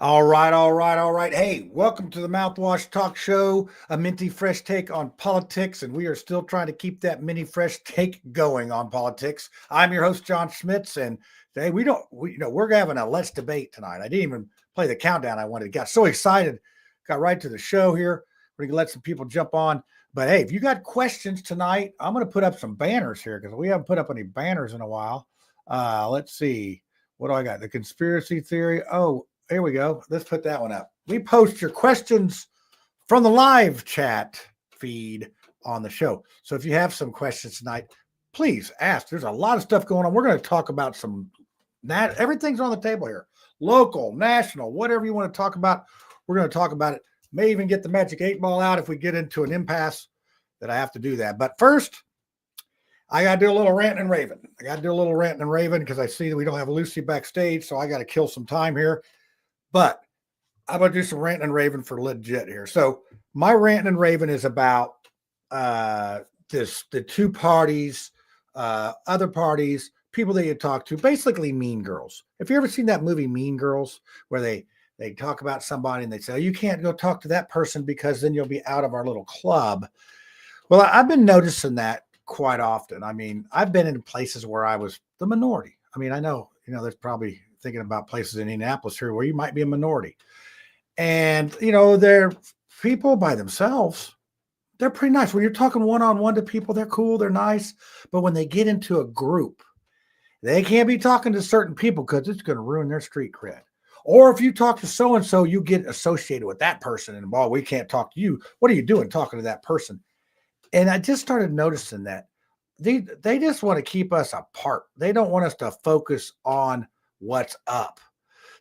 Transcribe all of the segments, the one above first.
All right, all right, all right. Hey, welcome to the Mouthwash Talk Show, a minty fresh take on politics, and we are still trying to keep that mini fresh take going on politics. I'm your host, John Schmitz, and today we're having a let's debate tonight. I didn't even play the countdown I wanted. Got so excited, got right to the show here. We're gonna let some people jump on. But hey, if you got questions tonight, I'm gonna put up some banners here because we haven't put up any banners in a while. Let's see. What do I got? The conspiracy theory. Oh, here we go. Let's put that one up. We post your questions from the live chat feed on the show. So if you have some questions tonight, please ask. There's a lot of stuff going on. We're going to talk about everything's on the table here. Local, national, whatever you want to talk about, we're going to talk about it. May even get the magic 8 ball out if we get into an impasse that I have to do that. But first, I got to do a little ranting and raving. Because I see that we don't have Lucy backstage, so I got to kill some time here. But I'm going to do some ranting and raving for legit here. So my ranting and raving is about the two parties, other parties, people that you talk to, basically Mean Girls. Have you ever seen that movie Mean Girls, where they talk about somebody and they say, oh, you can't go talk to that person because then you'll be out of our little club? Well, I've been noticing that quite often. I mean, I've been in places where I was the minority. I mean, I know, there's probably thinking about places in Indianapolis here where you might be a minority. And, they're people by themselves. They're pretty nice. When you're talking one-on-one to people, they're cool, they're nice. But when they get into a group, they can't be talking to certain people because it's going to ruin their street cred. Or if you talk to so-and-so, you get associated with that person. And, well, we can't talk to you. What are you doing talking to that person? And I just started noticing that they just want to keep us apart. They don't want us to focus on what's up.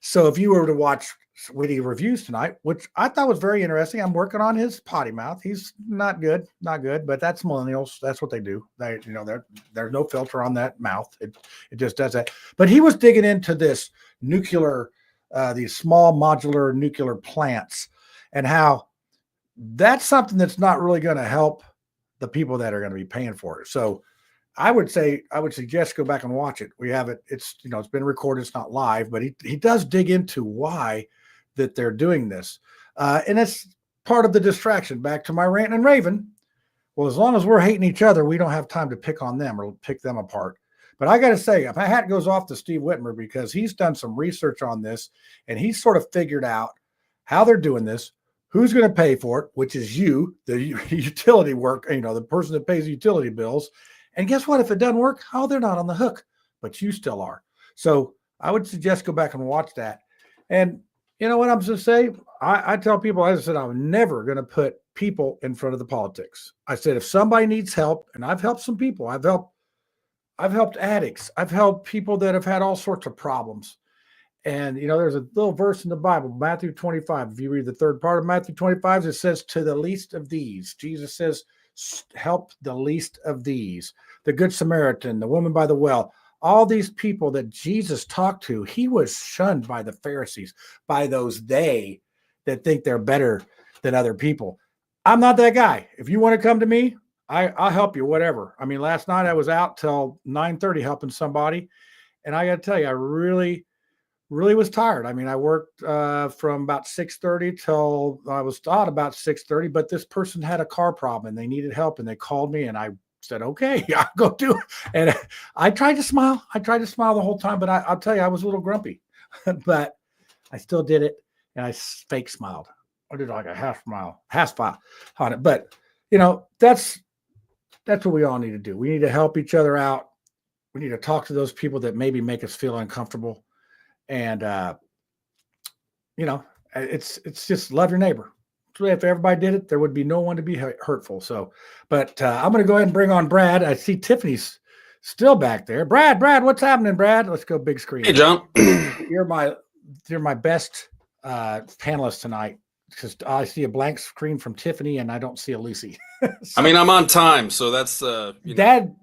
So if you were to watch Witty Reviews tonight, which I thought was very interesting, I'm working on his potty mouth. He's not good, but that's millennials. That's what they do. There's no filter on that mouth. It just does that. But he was digging into this these small modular nuclear plants, and how that's something that's not really going to help the people that are going to be paying for it. So I would suggest go back and watch it. We have it. It's been recorded. It's not live, but he does dig into why that they're doing this. And it's part of the distraction. Back to my rant and raving. Well, as long as we're hating each other, we don't have time to pick on them or pick them apart. But I got to say, my hat goes off to Steve Whitmer, because he's done some research on this, and he's sort of figured out how they're doing this, who's going to pay for it, which is you, the utility work, the person that pays the utility bills. And guess what? If it doesn't work, they're not on the hook, but you still are. So I would suggest go back and watch that. And you know what I'm going to say? I tell people, as I said, I'm never going to put people in front of the politics. I said, if somebody needs help, and I've helped some people, I've helped addicts. I've helped people that have had all sorts of problems. And, there's a little verse in the Bible, Matthew 25. If you read the third part of Matthew 25, it says, to the least of these. Jesus says, help the least of these. The Good Samaritan, the woman by the well, all these people that Jesus talked to, he was shunned by the Pharisees, by those they that think they're better than other people. I'm not that guy. If you want to come to me, I'll help you, whatever. I mean, last night I was out till 9:30 helping somebody. And I got to tell you, I really was tired. I mean, I worked from about 6:30 till I was out about 6:30, but this person had a car problem and they needed help, and they called me, and I said, okay, I'll go do it. And I tried to smile. The whole time, but I'll tell you, I was a little grumpy, but I still did it. And I fake smiled. I did like a half smile on it. But that's what we all need to do. We need to help each other out. We need to talk to those people that maybe make us feel uncomfortable. And, it's just love your neighbor. If everybody did it, there would be no one to be hurtful. So, but I'm going to go ahead and bring on Brad. I see Tiffany's still back there. Brad, what's happening, Brad? Let's go big screen. Hey, John. You're my best panelist tonight, because I see a blank screen from Tiffany and I don't see a Lucy. So, I mean, I'm on time, so that's yeah,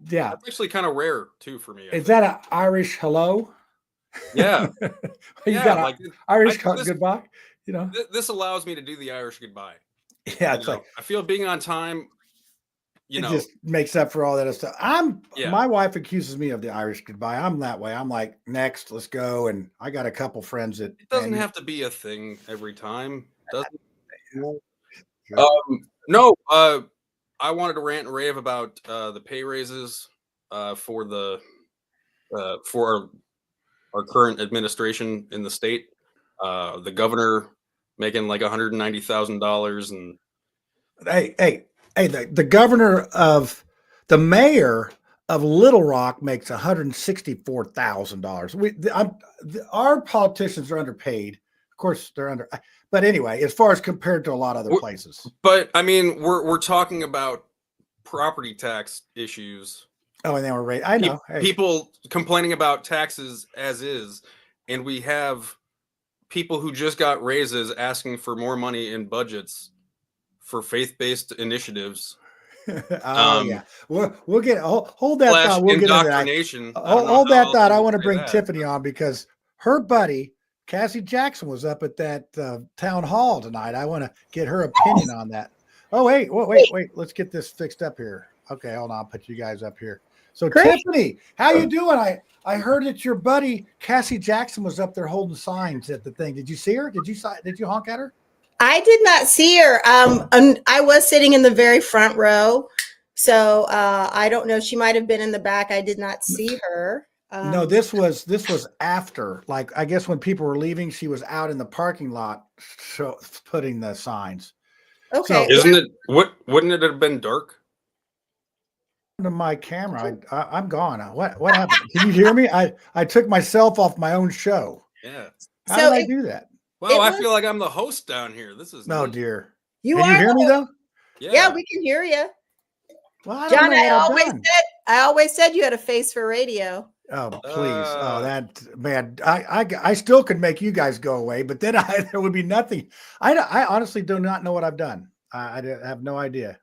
that's actually kind of rare too for me. Is that an Irish hello? Yeah. You got like Irish goodbye. This allows me to do the Irish goodbye. Yeah, I feel being on time you it know, just makes up for all that other stuff. yeah, My wife accuses me of the Irish goodbye. I'm that way. I'm like, next, let's go. And I got a couple friends that, it man, doesn't have to be a thing every time, doesn't you it? No, I wanted to rant and rave about the pay raises for our current administration in the state. The governor making like $190,000, and hey, the governor of the mayor of Little Rock makes $164,000. Our politicians are underpaid. Of course, they're under, but anyway, as far as compared to a lot of other places. but I mean, we're talking about property tax issues. Oh, and they were right. I know. Hey. People complaining about taxes as is, and we have people who just got raises asking for more money in budgets for faith-based initiatives. Oh yeah, we'll get hold that Slash thought. We'll get into that. indoctrination. I don't know Hold how that else thought. you I would want to say bring that. Tiffany on because her buddy Cassie Jackson was up at that town hall tonight. I want to get her opinion on that. Oh wait. Let's get this fixed up here. Okay, hold on. I'll put you guys up here. So Great. Tiffany, how you doing? I heard that your buddy Cassie Jackson was up there holding signs at the thing. Did you see her? Did you honk at her? I did not see her. I was sitting in the very front row, so I don't know. She might have been in the back. I did not see her. No, this was after. Like, I guess when people were leaving, she was out in the parking lot putting the signs. Okay. So, Isn't it? Wouldn't it have been dark? to my camera, I'm gone. What happened? Can you hear me? I took myself off my own show. Yeah. How So did I do that? Wow, I feel like I'm the host down here. This is No, neat. dear. You Can you are hear me though? Yeah, we can hear you. Well, I don't John, know what I've done. I always said you had a face for radio. Oh, please. That man, I still could make you guys go away, but then there would be nothing. I honestly do not know what I've done. I have no idea.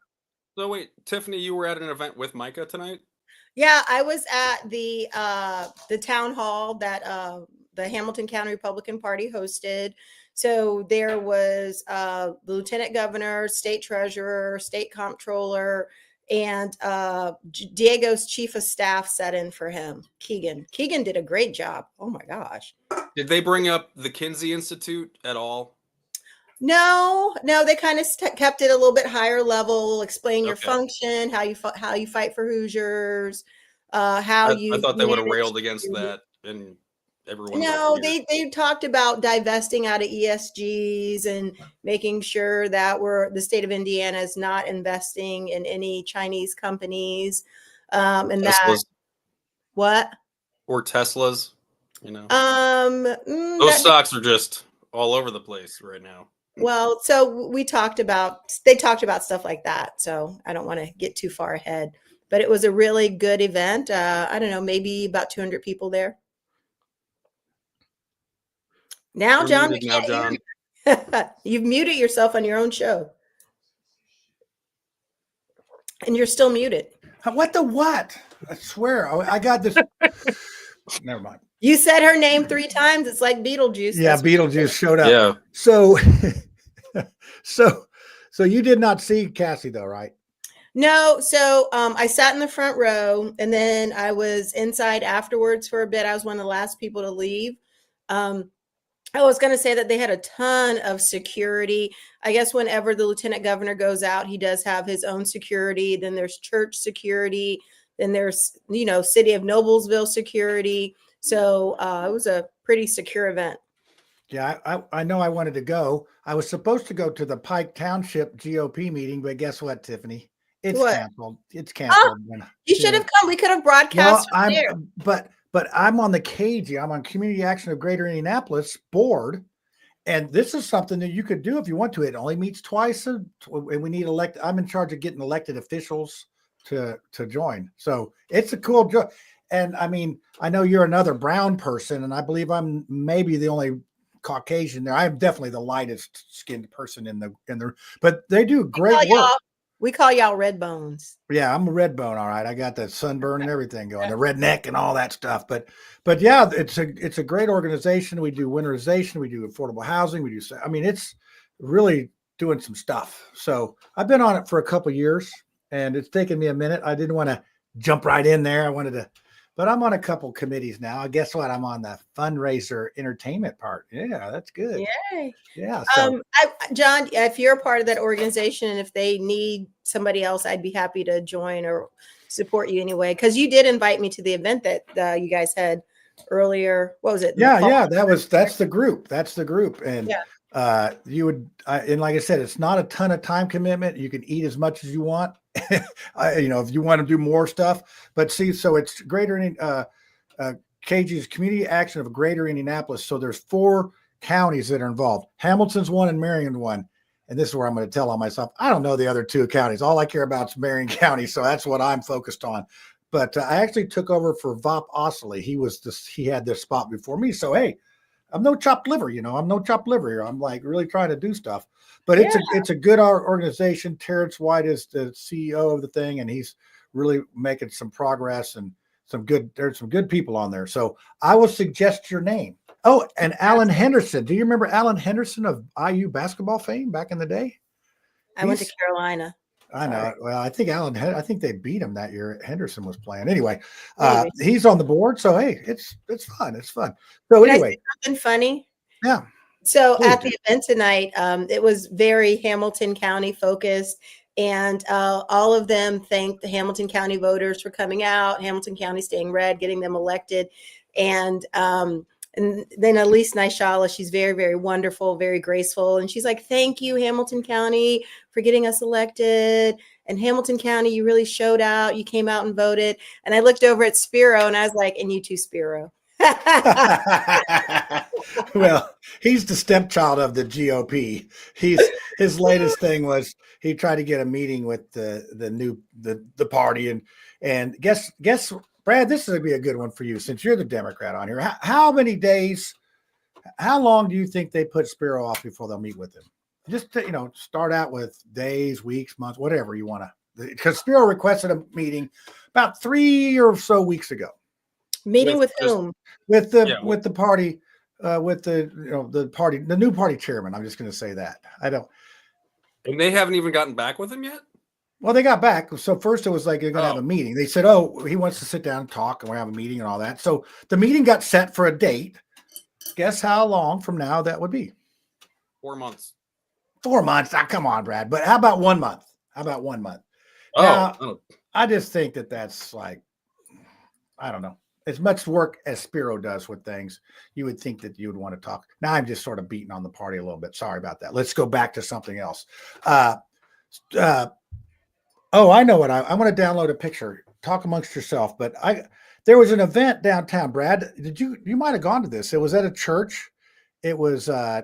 So wait, Tiffany, you were at an event with Micah tonight? Yeah, I was at the town hall that the Hamilton County Republican Party hosted. So there was the lieutenant governor, state treasurer, state comptroller, and Diego's chief of staff sat in for him, Keegan. Keegan did a great job. Oh my gosh. Did they bring up the Kinsey Institute at all? No, they kind of kept it a little bit higher level. Explain your Okay. function, how you fight for Hoosiers, I thought they would have railed against that, and everyone. No, they talked about divesting out of ESGs and making sure that the state of Indiana is not investing in any Chinese companies, and Teslas. that what or Teslas, you know. Those stocks are just all over the place right now. Well, so they talked about stuff like that. So I don't want to get too far ahead, but it was a really good event. I don't know, maybe about 200 people there. Now, You're John, muted now, John. You've muted yourself on your own show. And you're still muted. What the what? I swear, I got this. Never mind. You said her name 3 times. It's like Beetlejuice. Yeah, Beetlejuice showed up. Yeah. So, so you did not see Cassie though, right? No. So I sat in the front row, and then I was inside afterwards for a bit. I was one of the last people to leave. I was going to say that they had a ton of security. I guess whenever the lieutenant governor goes out, he does have his own security. Then there's church security. Then there's, City of Noblesville security. So it was a pretty secure event. Yeah, I know I wanted to go. I was supposed to go to the Pike Township GOP meeting, but guess what, Tiffany? It's canceled. It's canceled. You should have come. We could have broadcast from there. But I'm on the KG. I'm on Community Action of Greater Indianapolis board, and this is something that you could do if you want to. It only meets twice, and we need I'm in charge of getting elected officials to join. So it's a cool job. And I mean, I know you're another brown person, and I believe I'm maybe the only Caucasian there. I'm definitely the lightest skinned person in the. But they do great work. We call y'all red bones. Yeah, I'm a red bone. All right. I got the sunburn and everything going, the redneck and all that stuff. But yeah, it's a great organization. We do winterization. We do affordable housing. It's really doing some stuff. So I've been on it for a couple of years, and it's taken me a minute. I didn't want to jump right in there. I wanted to, but I'm on a couple committees now. Guess what? I'm on the fundraiser entertainment part. Yeah, that's good. Yay. Yeah. So John, if you're a part of that organization and if they need somebody else, I'd be happy to join or support you anyway. Because you did invite me to the event that you guys had earlier. What was it? Yeah. That's the group. That's the group. And you would, and like I said, it's not a ton of time commitment. You can eat as much as you want. If you want to do more stuff, but see, so it's KG's Community Action of Greater Indianapolis. So there's 4 counties that are involved. Hamilton's one and Marion one. And this is where I'm going to tell on myself. I don't know the other 2 counties. All I care about is Marion County. So that's what I'm focused on. But I actually took over for Vop Osley. He had this spot before me. So, hey, I'm no chopped liver, I'm no chopped liver here. I'm like really trying to do stuff, but it's a good organization. Terrence White is the CEO of the thing, and he's really making some progress and there's some good people on there. So I will suggest your name. Oh, and Alan Henderson. Do you remember Alan Henderson of IU basketball fame back in the day? I went to Carolina. I know. Well, I think they beat him that year. Henderson was playing anyway. He's on the board, so hey, it's fun. It's fun. So anyway, something funny. Yeah. So at the event tonight, it was very Hamilton County focused, and all of them thanked the Hamilton County voters for coming out. Hamilton County staying red, getting them elected, and then Elise Nishala, she's very, very wonderful, very graceful. And she's like, thank you, Hamilton County, for getting us elected. And Hamilton County, you really showed out. You came out and voted. And I looked over at Spiro and I was like, and you too, Spiro. Well, he's the stepchild of the GOP. His latest thing was he tried to get a meeting with the party and guess Brad, this is going to be a good one for you since you're the Democrat on here. How many days, how long do you think they put Spiro off before they'll meet with him? Just to, start out with days, weeks, months, whatever you want to, because Spiro requested a meeting about 3 or so weeks ago. Meeting with whom? With the party, with the party, the new party chairman. I'm just going to say that. And they haven't even gotten back with him yet? Well, they got back. So first it was like they're going to have a meeting. They said, he wants to sit down and talk and we'll have a meeting and all that. So the meeting got set for a date. Guess how long from now that would be? 4 months. 4 months. Come on, Brad. But how about 1 month? Now, I just think that's like, I don't know. As much work as Spiro does with things, you would think that you would want to talk. Now I'm just sort of beating on the party a little bit. Sorry about that. Let's go back to something else. I know what I want to download a picture. Talk amongst yourself. But there was an event downtown. Brad, you might have gone to this? It was at a church. It was I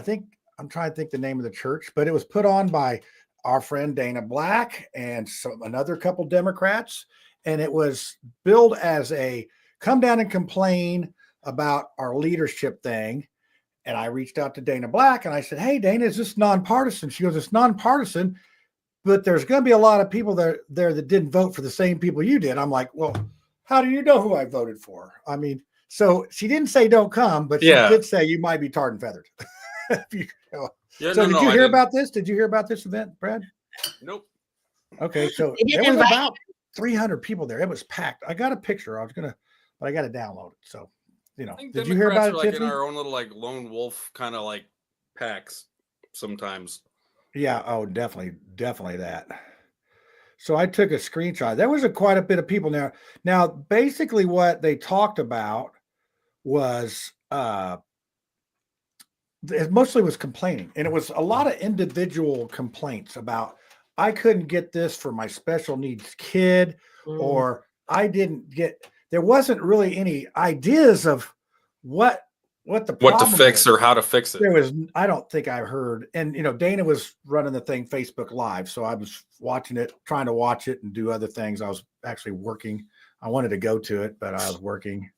think I'm trying to think the name of the church, but it was put on by our friend Dana Black and another couple Democrats, and it was billed as a come down and complain about our leadership thing. And I reached out to Dana Black and I said, hey, Dana, is this nonpartisan? She goes, it's nonpartisan, but there's going to be a lot of people there that didn't vote for the same people you did. I'm like, well, how do you know who I voted for? I mean, so she didn't say don't come, but she did say you might be tarred and feathered. Did you hear about this? Did you hear about this event, Brad? Nope. Okay, so there was about 300 people there. It was packed. I got a picture. But I got to download it. So, did you hear about it? Like in our own little like lone wolf kind of like packs sometimes. Yeah. Oh, definitely that. So I took a screenshot. There was quite a bit of people there. Now, basically, what they talked about was it mostly was complaining, and it was a lot of individual complaints about I couldn't get this for my special needs kid, or I didn't get. There wasn't really any ideas of what to fix or how to fix it. There was, I don't think I heard. And, Dana was running the thing Facebook Live. So I was watching it, trying to watch it and do other things. I was actually working. I wanted to go to it, but I was working.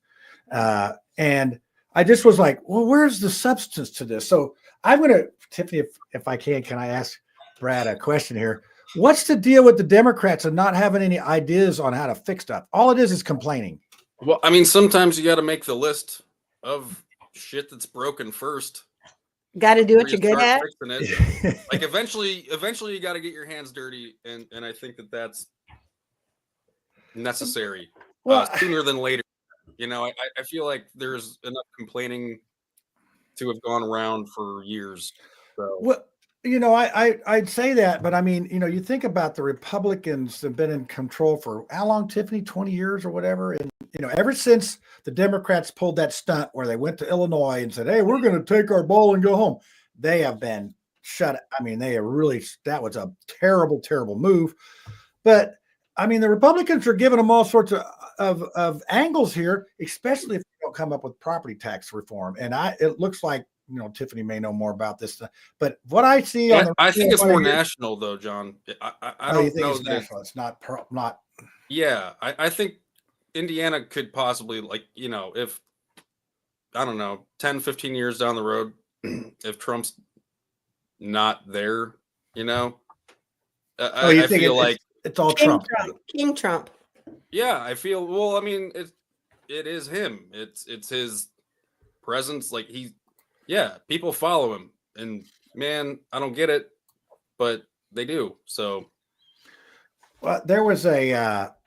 And I just was like, well, where's the substance to this? So I'm going to, Tiffany, if I can I ask Brad a question here? What's the deal with the Democrats and not having any ideas on how to fix stuff? All it is complaining. Well, I mean, sometimes you got to make the list of shit that's broken first. Got to do what where you're you good start at. fixing it. Like eventually you got to get your hands dirty, and I think that's necessary Well, sooner than later. You know, I feel like there's enough complaining to have gone around for years. So well, I'd say that, but I mean, you think about the Republicans have been in control for how long, Tiffany? 20 years or whatever. And ever since the Democrats pulled that stunt where they went to Illinois and said, "Hey, we're going to take our ball and go home," they have been shut. I mean, they have really. That was a terrible, terrible move. But I mean, the Republicans are giving them all sorts of angles here, especially if they don't come up with property tax reform. And it looks like Tiffany may know more about this, but what I see on the I think it's more national, though, John. I don't know it's that national. It's not not. Yeah, I think Indiana could possibly, like, if I don't know, 10, 15 years down the road, if Trump's not there, You I think feel like it's all Trump. King Trump. Yeah, I feel, well, I mean, it is him. It's his presence. Like people follow him, and man, I don't get it, but they do. So, well, there was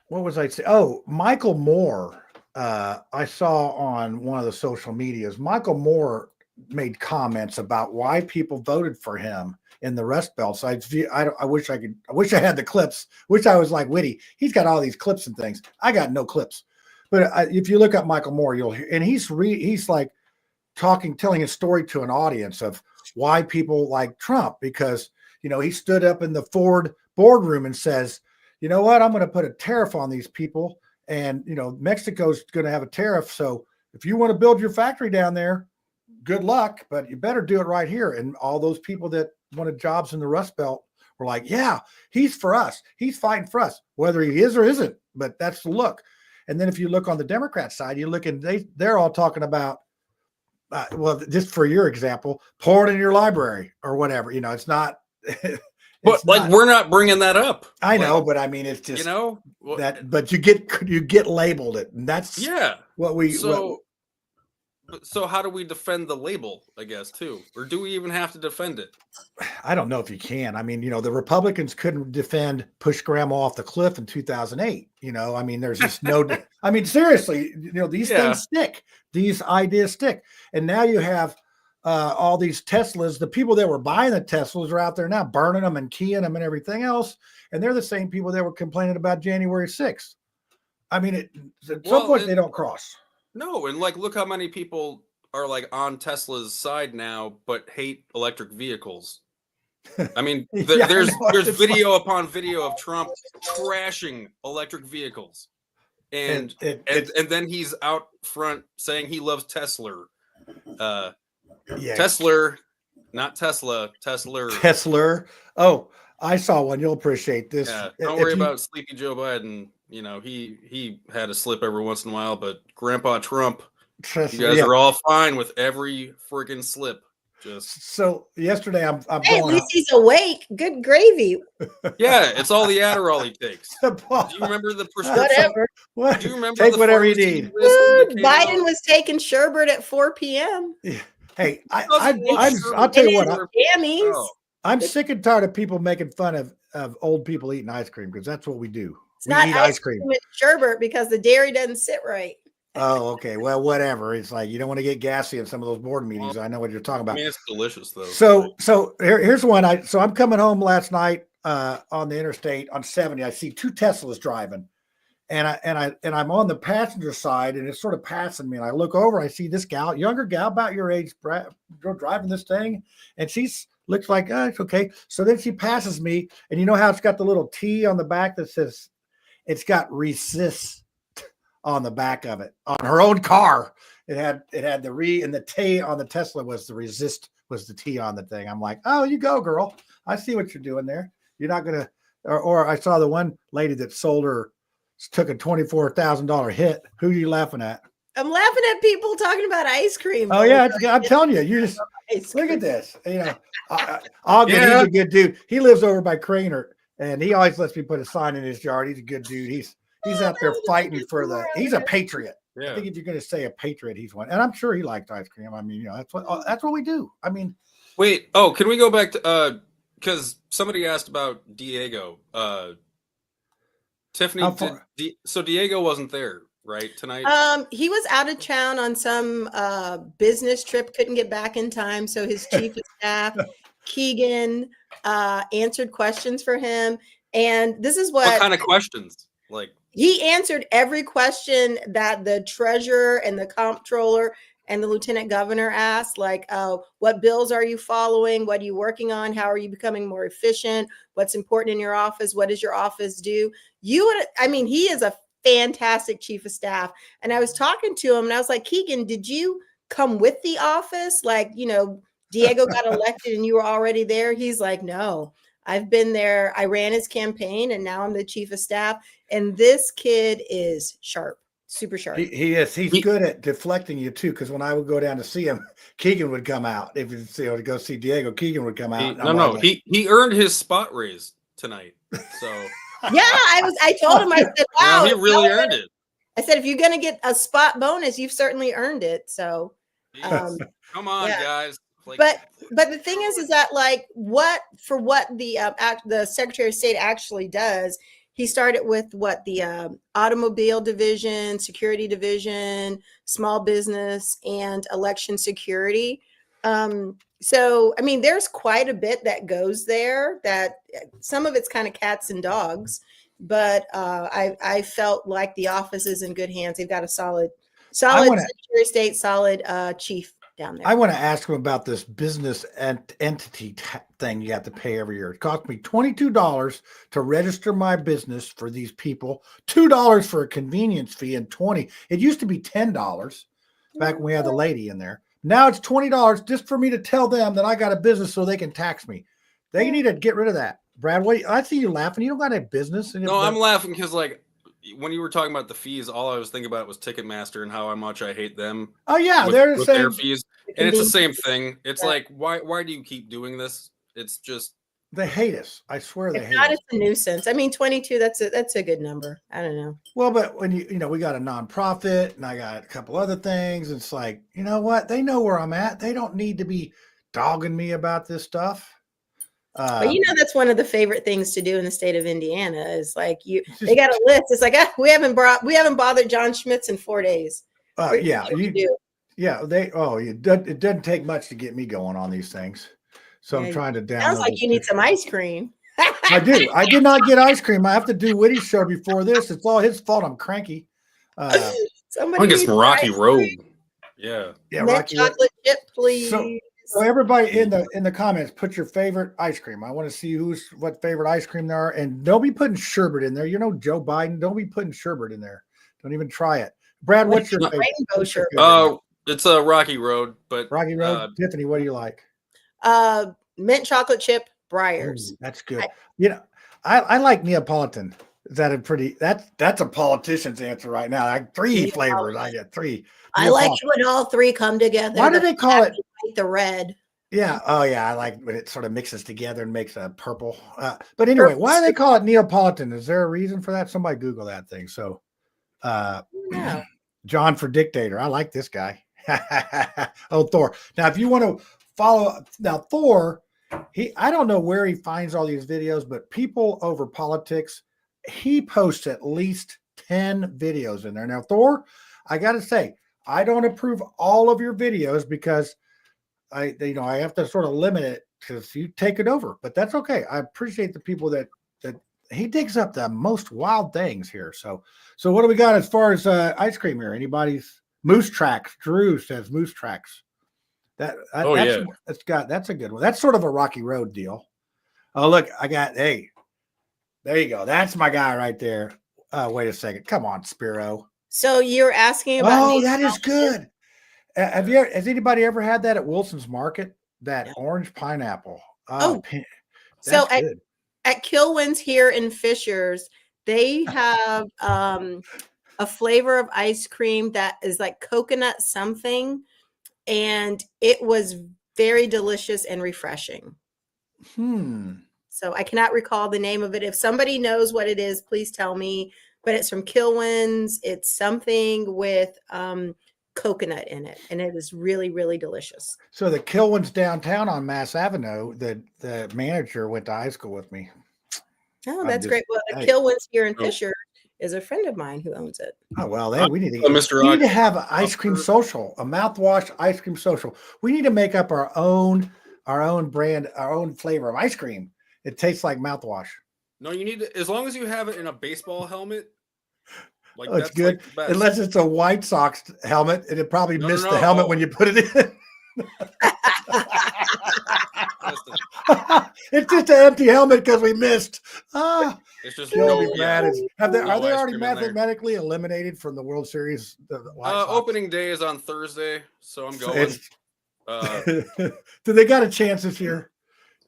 what was I say? Oh, Michael Moore. I saw on one of the social medias. Michael Moore made comments about why people voted for him in the Rust Belt. So I wish I had the clips. Wish I was like Whitty. He's got all these clips and things. I got no clips. But if you look up Michael Moore, you'll hear, and he's like telling a story to an audience of why people like Trump, because he stood up in the Ford boardroom and says, "You know what? I'm going to put a tariff on these people, and Mexico's going to have a tariff. So if you want to build your factory down there, good luck, but you better do it right here." And all those people that wanted jobs in the Rust Belt were like, "Yeah, he's for us. He's fighting for us, whether he is or isn't." But that's the look. And then if you look on the Democrat side, you look and they're all talking about, well, just for your example, pour it in your library or whatever. It's not. but we're not bringing that up. I know, but I mean, it's just that. But you get labeled it, and that's what we. So how do we defend the label, I guess, too? Or do we even have to defend it? I don't know if you can. I mean, the Republicans couldn't defend push grandma off the cliff in 2008. I mean, there's just no, I mean, seriously, these things stick. These ideas stick. And now you have all these Teslas. The people that were buying the Teslas are out there now burning them and keying them and everything else. And they're the same people that were complaining about January 6th. I mean, at some point they don't cross. No, and look how many people are on Tesla's side now, but hate electric vehicles. I mean, there's video upon video of Trump trashing electric vehicles, and then he's out front saying he loves Tesla. Tesla, not Tesla. Tesla. Oh, I saw one. You'll appreciate this. Yeah, don't worry about Sleepy Joe Biden. He had a slip every once in a while, but Grandpa Trump, you guys are all fine with every friggin' slip. So yesterday I'm hey, at least he's awake. Good gravy. Yeah, it's all the Adderall he takes. Do you remember the prescription? Whatever. Do you remember Take whatever you need. Biden was taking sherbet at 4 p.m. Yeah. Hey, I'll tell you what. I'm sick and tired of people making fun of old people eating ice cream, because that's what we do. It's not ice cream. It's sherbet because the dairy doesn't sit right. Oh, okay. Well, whatever. It's like you don't want to get gassy in some of those board meetings. I know what you're talking about. I mean, it's delicious though. So here's one. I'm coming home last night on the interstate on 70. I see two Teslas driving, and I'm on the passenger side, and it's sort of passing me. And I look over, I see this gal, younger gal about your age, driving this thing, and she's looks like it's okay. So then she passes me, and you know how it's got the little T on the back that says it's got resist on the back of it. On her own car, it had the re, and the T on the Tesla was the resist, was the T on the thing. I'm like, oh, you go, girl. I see what you're doing there. You're not gonna. Or I saw the one lady that took a $24,000 hit. Who are you laughing at? I'm laughing at people talking about ice cream. Oh yeah, I'm telling you, you just look at this. Ogden, he's a good dude. He lives over by Craner, and he always lets me put a sign in his yard. He's a good dude. He's out there fighting for he's a patriot. Yeah. I think if you're going to say a patriot, he's one. And I'm sure he liked ice cream. I mean, that's what we do. I mean, Wait, oh, can we go back to because somebody asked about Diego. Tiffany, How far? so Diego wasn't there, right, tonight? He was out of town on some business trip, couldn't get back in time. So his chief of staff, Keegan, answered questions for him. And this is What what kind of questions? Like, he answered every question that the treasurer and the comptroller and the lieutenant governor asked, like, what bills are you following? What are you working on? How are you becoming more efficient? What's important in your office? What does your office do? He is a fantastic chief of staff. And I was talking to him and I was like, Keegan, did you come with the office? Like, Diego got elected and you were already there. He's like, no, I've been there. I ran his campaign and now I'm the chief of staff. And this kid is sharp, super sharp. He is. He's good at deflecting you too. Because when I would go down to see him, Keegan would come out. If you to go see Diego, Keegan would come out. He earned his spot raise tonight. So yeah, I told him, I said, wow, he really earned it. I said, if you're gonna get a spot bonus, you've certainly earned it. So come on, guys. Like, but the thing is that like what the Secretary of State actually does, he started with the automobile division, security division, small business, and election security. So, I mean, there's quite a bit that goes there, that some of it's kind of cats and dogs, but I felt like the office is in good hands. They've got a solid Secretary of State, solid chief down there. I want to ask him about this business entity thing you have to pay every year. It cost me $22 to register my business for these people, $2 for a convenience fee, and $20. It used to be $10 back when we had the lady in there. Now it's $20 just for me to tell them that I got a business so they can tax me. They need to get rid of that. Brad, I see you laughing. You don't got a business. No, I'm laughing because like when you were talking about the fees, all I was thinking about was Ticketmaster and how much I hate them. Oh yeah, they're the same. Their fees, and it's the same thing. It's like why do you keep doing this? It's just they hate us. I swear they hate us. It's a nuisance. I mean, 22. That's a good number. I don't know. Well, but when we got a nonprofit and I got a couple other things, it's like, you know what? They know where I'm at. They don't need to be dogging me about this stuff. But that's one of the favorite things to do in the state of Indiana is like they got a list. It's like we haven't bothered John Schmitz in 4 days. It doesn't take much to get me going on these things. So I'm trying to download. Sounds like you need some ice cream. I do. I did not get ice cream. I have to do Witty's show before this. It's all his fault. I'm cranky. I want to get some Rocky Road. Yeah. Rocky chocolate chip, please. So everybody in the comments, put your favorite ice cream. I want to see what favorite ice cream there are, and don't be putting sherbet in there. Joe Biden, don't be putting sherbet in there. Don't even try it. Brad, what's your favorite? Rainbow sherbet. It's a Rocky Road, but Rocky Road. Tiffany, what do you like? Mint chocolate chip Briars. Ooh, that's good. I like Neapolitan. Is that that's a politician's answer right now? Like 3 flavors. I get 3. I like when all 3 come together. Why do they call it the red? Yeah. Oh yeah. I like when it sort of mixes together and makes a purple. But anyway, why do they call it Neapolitan? Is there a reason for that? Somebody Google that thing. So John for dictator. I like this guy. Oh, Thor. Now, if you want to follow Thor, I don't know where he finds all these videos, but People Over Politics, he posts at least 10 videos in there. Now, Thor, I got to say, I don't approve all of your videos because I have to sort of limit it because you take it over, but that's okay. I appreciate the people that he digs up the most wild things here. So what do we got as far as ice cream here? Anybody's Moose Tracks? Drew says Moose Tracks. That's a good one. That's sort of a Rocky Road deal. Oh, look, there you go. That's my guy right there. Wait a second. Come on, Spiro. So you're asking about. Oh, that is good. Has anybody ever had that at Wilson's Market? That orange pineapple. So at Kilwin's here in Fishers, they have a flavor of ice cream that is like coconut something, and it was very delicious and refreshing. So I cannot recall the name of it. If somebody knows what it is, please tell me. But it's from Kilwin's. It's something with coconut in it, and it is really, really delicious. So the Kilwins downtown on Mass Avenue, the manager went to high school with me. Oh, that's great. Well, the hey. Kilwins here in Oh. Fisher is a friend of mine who owns it. Oh well, we need to Mr. we need to have an ice cream social, a mouthwash ice cream social. We need to make up our own brand, our own flavor of ice cream. It tastes like mouthwash. No, you need to, as long as you have it in a baseball helmet. Like Oh, it's that's good. like the best. Unless it's a White Sox helmet, it'd probably miss the helmet when you put it in. It's just an empty helmet because we missed. It's just Killing me, yeah. Brad. Are they ice already cream in there. mathematically eliminated from the World Series? The White Sox? Opening day is on Thursday, so I'm going. Do they got a chance this year?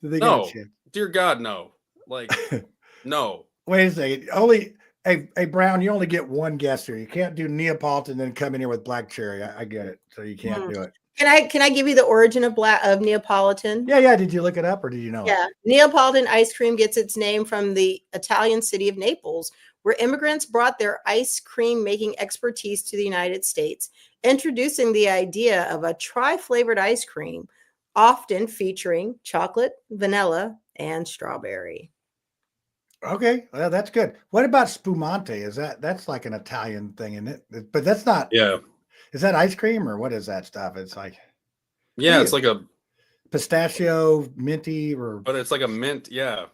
Do they got a chance? Dear God, no. Like, no. Wait a second. Only hey Brown, you only get one guess here. You can't do Neapolitan and then come in here with black cherry. I get it. So you can't do it. Can I give you the origin of Neapolitan? Yeah. Did you look it up or did you know? Yeah. Neapolitan ice cream gets its name from the Italian city of Naples, where immigrants brought their ice cream making expertise to the United States, introducing the idea of a tri-flavored ice cream, often featuring chocolate, vanilla, and strawberry. Okay, well that's good. What about spumante? That's like an Italian thing, isn't it? But that's not. Yeah. Is that ice cream or what is that stuff? It's like. Yeah, it's like a pistachio, minty, but it's like a mint. Yeah,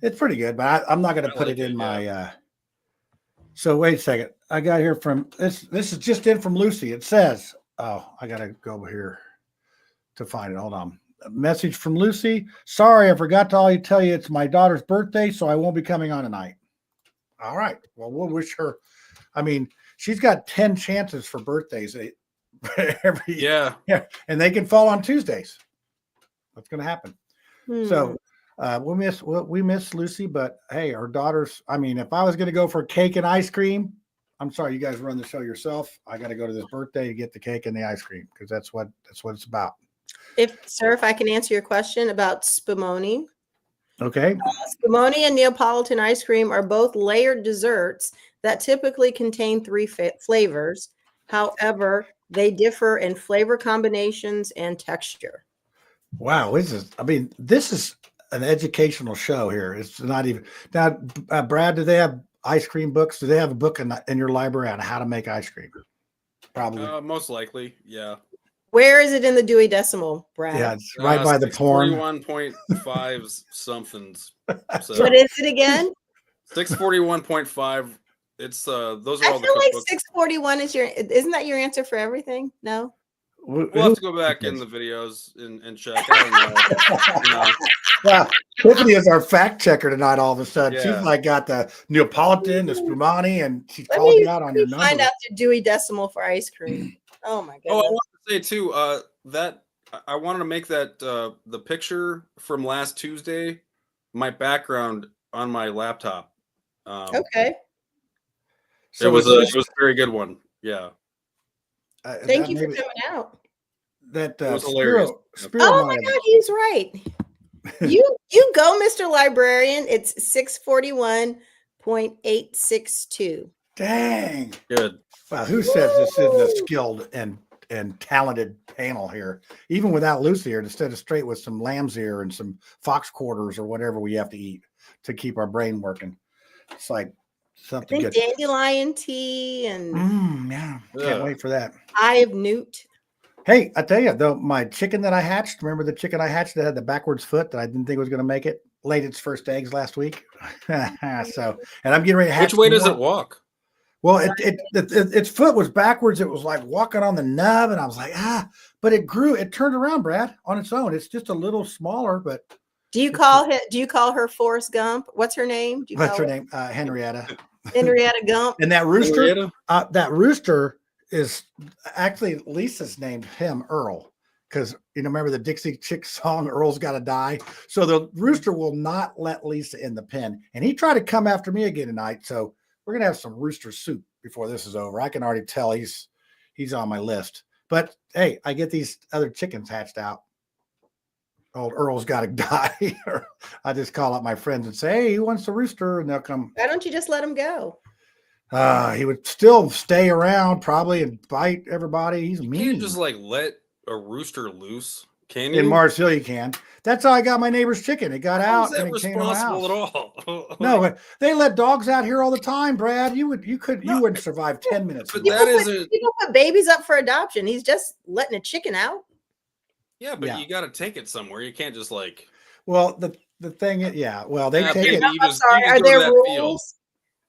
it's pretty good. But I'm not going to put it in my. So wait a second. I got here from this. This is just in from Lucy. It says, "Oh, I got to go over here to find it. Hold on." A message from Lucy. Sorry, I forgot to tell you it's my daughter's birthday, so I won't be coming on tonight. All right. Well, we'll wish her. I mean, she's got 10 chances for birthdays every yeah, and they can fall on Tuesdays. What's going to happen? So we miss Lucy, but hey, our daughters. I mean, if I was going to go for cake and ice cream, I'm sorry, you guys run the show yourself. I got to go to this birthday to get the cake and the ice cream because that's what it's about. If I can answer your question about spumoni. Okay. Spumoni and Neapolitan ice cream are both layered desserts that typically contain 3 flavors. However, they differ in flavor combinations and texture. Wow, this is an educational show here. It's not even now. Brad, do they have ice cream books? Do they have a book in your library on how to make ice cream? Probably. Most likely, yeah. Where is it in the Dewey Decimal, Brad? Yeah, it's right by the porn. 641.5 somethings. So what is it again? 641.5. It's those are all I feel the like cookbooks. 641 isn't that your answer for everything? No. We'll have to go back in the videos and check. I don't know. Well, Tiffany is our fact checker tonight. All of a sudden, Yeah. she's like got the Neapolitan, the spumani, and she's calling you out on your number. Find out the Dewey Decimal for ice cream. Oh my goodness. Oh, I want to say too that I wanted to make that the picture from last Tuesday my background on my laptop. Okay. So it was a very good one. Yeah. Thank you for coming out. That was hilarious. Spiro oh my God, he's right. you go, Mr. Librarian. It's 641.862. Dang. Good. Wow, who says this isn't a skilled and talented panel here? Even without Lucy here, instead of straight with some lamb's ear and some fox quarters or whatever we have to eat to keep our brain working. It's like something good. Dandelion tea and yeah. Can't wait for that. Eye of Newt. Hey, I tell you though, my chicken that I hatched, remember the chicken I hatched that had the backwards foot that I didn't think was going to make it? Laid its first eggs last week. So, and I'm getting ready to hatch. Which way does it walk? Well, its foot was backwards. It was like walking on the nub, and I was like, but it grew. It turned around, Brad, on its own. It's just a little smaller, but. Do you call her Forrest Gump? What's her name? What's her name? Henrietta. Henrietta Gump. And that rooster is actually Lisa's named him Earl because remember the Dixie Chicks song Earl's Gotta Die. So the rooster will not let Lisa in the pen, and he tried to come after me again tonight. So we're gonna have some rooster soup before this is over. I can already tell he's on my list. But hey, I get these other chickens hatched out. Old Earl's got to die. I just call up my friends and say, "Hey, who wants the rooster?" And they'll come. Why don't you just let him go? He would still stay around probably and bite everybody. He's You mean. can't just like let a rooster loose, can In you? Mars Hill, you can. That's how I got my neighbor's chicken. It got How is out that and it came to my responsible house. at all? No, but they let dogs out here all the time, Brad. You No, wouldn't survive 10 minutes. but in that there. isn't. People put babies up for adoption. He's just letting a chicken out. Yeah, but Yeah. you got to take it somewhere. You can't just like. Well, the thing is, yeah. Well, they take Baby, it. you I'm just sorry. Are go to there that field. rules?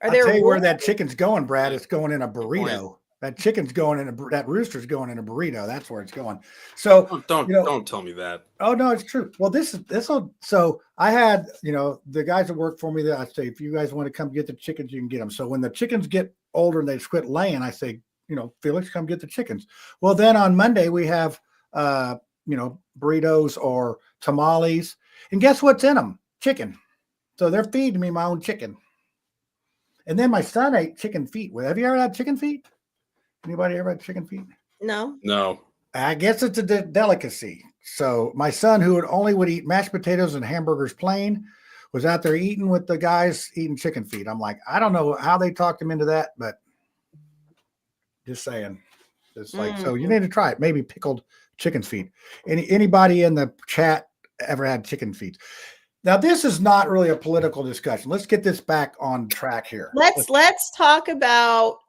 Are I'll there tell you where rules? that chicken's going, Brad. It's going in a Good point. burrito. That chicken's going in that rooster's going in a burrito. That's where it's going. So Don't tell me that. Oh no, it's true. Well, this will. So I had, the guys that work for me that I say, if you guys want to come get the chickens, you can get them. So when the chickens get older and they quit laying, I say, Felix, come get the chickens. Well, then on Monday we have, burritos or tamales, and guess what's in them? Chicken. So they're feeding me my own chicken. And then my son ate chicken feet. Have you ever had chicken feet? Anybody ever had chicken feet? No. I guess it's a delicacy. So my son, who would eat mashed potatoes and hamburgers plain, was out there eating with the guys eating chicken feet. I'm like, I don't know how they talked him into that, but just saying. It's like, so you need to try it. Maybe pickled chicken feet. Anybody in the chat ever had chicken feet? Now, this is not really a political discussion. Let's get this back on track here. Let's talk about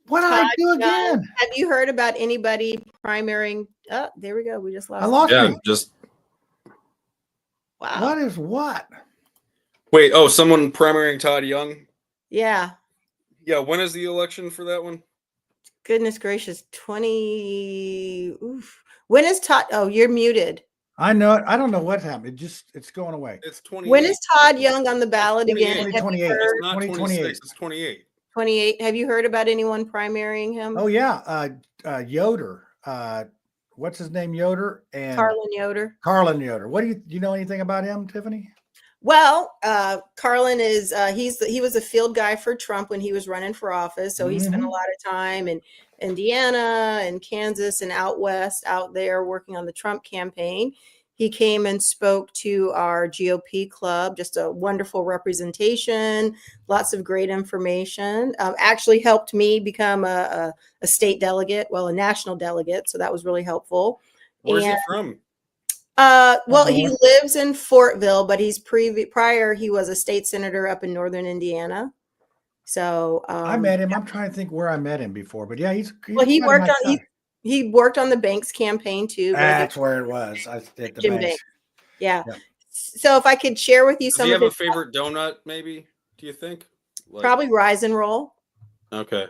what did I do again? Have you heard about anybody primarying? Oh, there we go. We just lost. I lost Yeah, me. just Wow. What is what? wait. Oh, someone primarying Todd Young. Yeah. Yeah. When is the election for that one? Goodness gracious. 20. Oof. When is Todd? Oh, you're muted. I know it. I don't know what happened. It's going away. It's 20. When is Todd Young on the ballot again? 2028. It's not 2028. 26. It's 28. 28. Have you heard about anyone primarying him? Oh yeah, Yoder. What's his name? Yoder and Carlin Yoder. Yoder. What do you know anything about him, Tiffany? Well, Carlin is he was a field guy for Trump when he was running for office. So he spent a lot of time in Indiana and Kansas and out west, out there working on the Trump campaign. He came and spoke to our GOP club, just a wonderful representation, lots of great information. Actually helped me become a state delegate, well, a national delegate. So that was really helpful. Where's he from? Well, he lives in Fortville, but he's prior he was a state senator up in northern Indiana. So I met him. I'm trying to think where I met him before, but yeah, he's well, he quite a worked nice on guy. he worked on the Banks campaign too. That's where it was. I at the Jim Banks. Banks. Yeah. Yeah. So if I could share with you Does some he of have a his favorite donut? Maybe? Do you think? Like, probably Rise and Roll. Okay.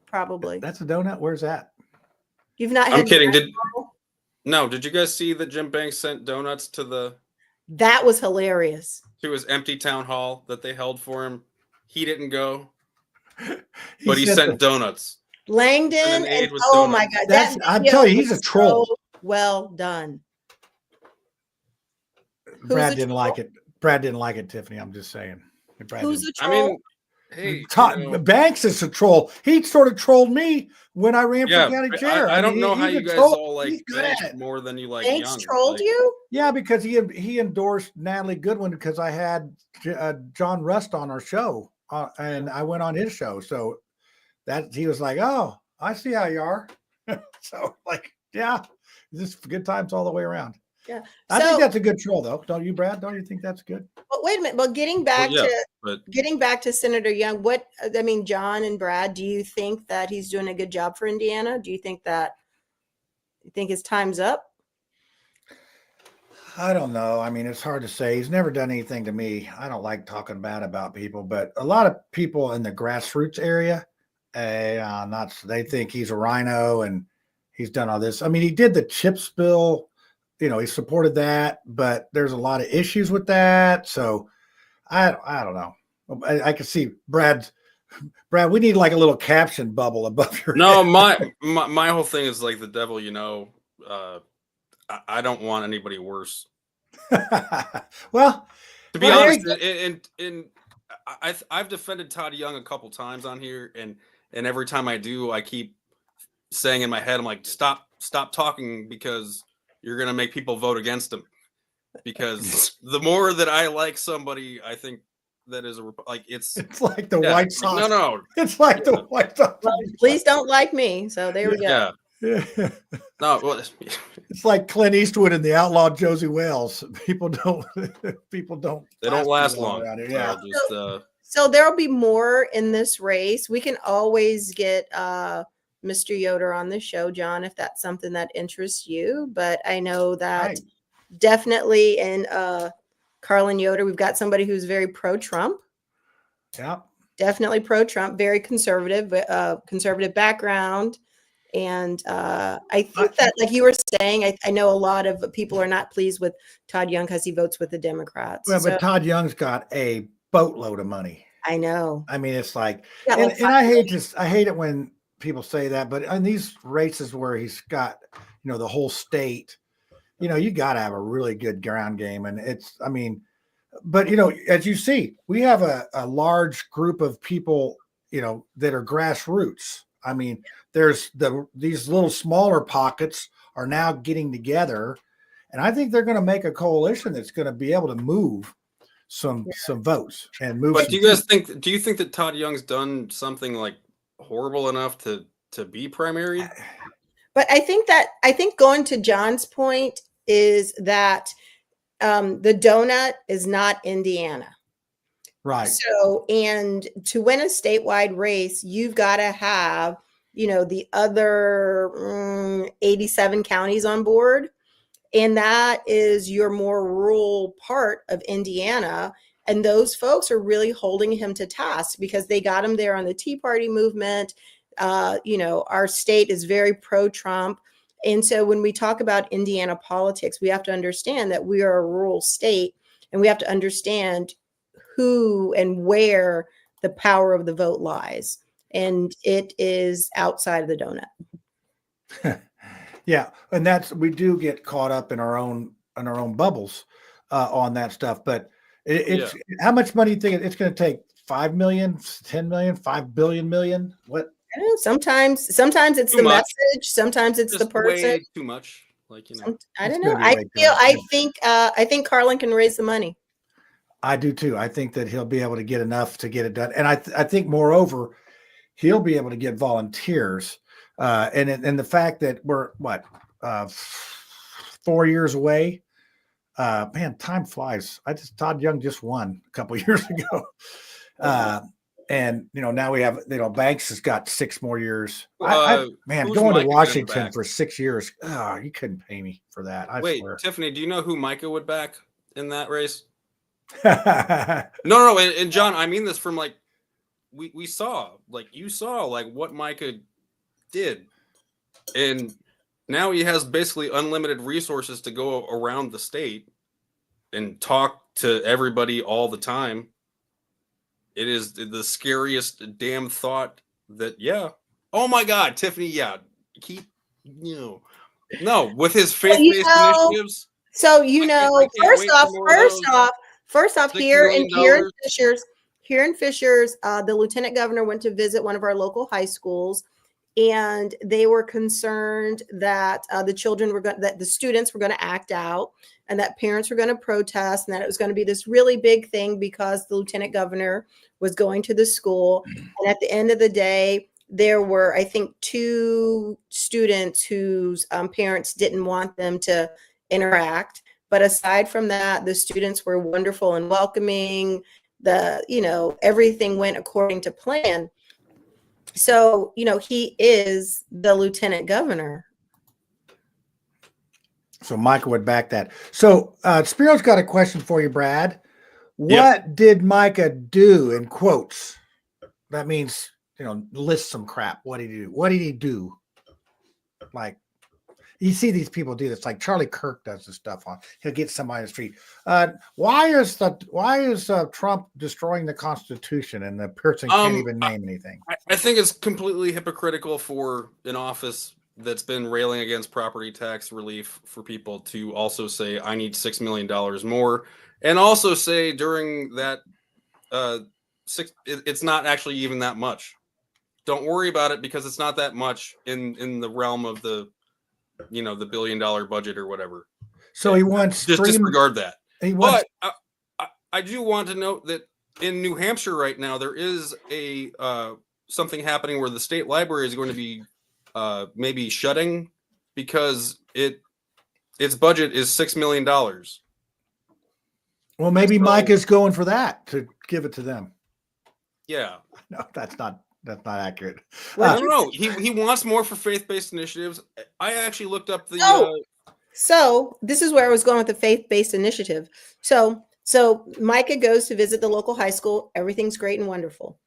Probably. That's a donut. Where's that? You've not had I'm kidding. Rise and Roll? No, did you guys see that Jim Banks sent donuts to That was hilarious. his empty town hall that they held for him? He didn't go, but he sent donuts. Langdon And and with oh my donuts. god, That's, that I'm video telling you, he's a was troll. so well done. Brad a didn't troll? like it. Brad didn't like it, Tiffany. I'm just saying. Brad Who's didn't. a troll? I mean, hey, Banks is a troll. He sort of trolled me when I ran for county chair. I don't know how he's you a guys troll. all like He's good Banks at it. more than you like Banks Young. trolled you? Yeah, because he endorsed Natalie Goodwin because I had John Rust on our show, and I went on his show. So that he was like, "Oh, I see how you are." So yeah, just good times all the way around. Yeah, I think that's a good troll, though. Don't you, Brad? Don't you think that's good? But wait a minute. But getting back to Senator Young, John and Brad, do you think that he's doing a good job for Indiana? Do you think his time's up? I don't know. I mean, it's hard to say. He's never done anything to me. I don't like talking bad about people, but a lot of people in the grassroots area, they think he's a rhino and he's done all this. I mean, he did the chips bill. He supported that, but there's a lot of issues with that. So I don't know. I can see Brad, we need like a little caption bubble above your No, head. my whole thing is like the devil, I don't want anybody worse. Well, to be honest, I've defended Todd Young a couple times on here, and every time I do, I keep saying in my head, I'm like, stop talking because you're gonna make people vote against him. Because the more that I like somebody, I think that is like It's like the White Sox. No. It's like the White Sox. Well, please don't like me. So there we go. Yeah. Yeah. No, well, It's like Clint Eastwood and the outlaw Josie Wales. People don't. they don't last long around here. Yeah. Just, So there'll be more in this race. We can always get Mr. Yoder on the show, John, if that's something that interests you. But I know that definitely in Carlin Yoder, we've got somebody who's very pro-Trump. Yeah. Definitely pro-Trump, very conservative, conservative background. And I think that, like you were saying, I know a lot of people are not pleased with Todd Young because he votes with the Democrats. Well, but Todd Young's got a boatload of money. I know. I mean, it's like, Yeah, and I hate it when people say that, but in these races where he's got, the whole state, you got to have a really good ground game. And but as you see, we have a large group of people, that are grassroots. I mean, there's these little smaller pockets are now getting together, and I think they're going to make a coalition that's going to be able to move some votes and move. But do you think that Todd Young's done something like horrible enough to be primary? But I think going to John's point is that the donut is not Indiana. Right. So, and to win a statewide race, you've got to have, the other 87 counties on board. And that is your more rural part of Indiana. And those folks are really holding him to task because they got him there on the Tea Party movement. Our state is very pro-Trump. And so when we talk about Indiana politics, we have to understand that we are a rural state, and we have to understand who and where the power of the vote lies. And it is outside of the donut. Yeah. And we do get caught up in our own bubbles on that stuff. But it's how much money do you think it's going to take? 5 million, 10 million, 5 billion million? What? I don't know, sometimes it's Too the much. message. Sometimes it's Just the person. way too much. Like, I don't It's know. gonna be way too much. I think Carlin can raise the money. I do too. I think that he'll be able to get enough to get it done. And I think moreover, he'll be able to get volunteers. And the fact that we're 4 years away, man, time flies. Todd Young just won a couple of years ago. And now we have, Banks has got 6 more years. Man, going to Washington for 6 years. Oh, you couldn't pay me for that. I swear. Tiffany, do you know who Micah would back in that race? No. No. And John, I mean this from like, we saw, like you saw, like what Micah did. And now he has basically unlimited resources to go around the state and talk to everybody all the time. It is the scariest damn thought that, oh my God, Tiffany, no, with his faith-based initiatives. So, first off, here in Fishers, the lieutenant governor went to visit one of our local high schools, and they were concerned that the students were going to act out, and that parents were going to protest, and that it was going to be this really big thing because the lieutenant governor was going to the school. And at the end of the day, there were, I think, 2 students whose parents didn't want them to interact. But aside from that, the students were wonderful and welcoming. Everything went according to plan. So, he is the lieutenant governor. So Micah would back that. So Spiro's got a question for you, Brad. What did Micah do in quotes? That means, list some crap. What did he do? What did he do? Like, you see these people do this. Like Charlie Kirk does this stuff he'll get somebody on the street. Why is Trump destroying the Constitution and the person can't even name anything? I think it's completely hypocritical for an office that's been railing against property tax relief for people to also say, I need $6 million more. And also say during that, it's not actually even that much. Don't worry about it because it's not that much in the realm of the $1 billion budget or whatever. So he wants just disregard that. But I do want to note that in New Hampshire right now, there is a something happening where the state library is going to be maybe shutting because its budget is $6 million. Well, maybe So- Mike is going for that to give it to them. Yeah. No, that's not accurate. What I don't know. He wants more for faith-based initiatives. I actually looked up the So this is where I was going with the faith-based initiative. So Micah goes to visit the local high school. Everything's great and wonderful.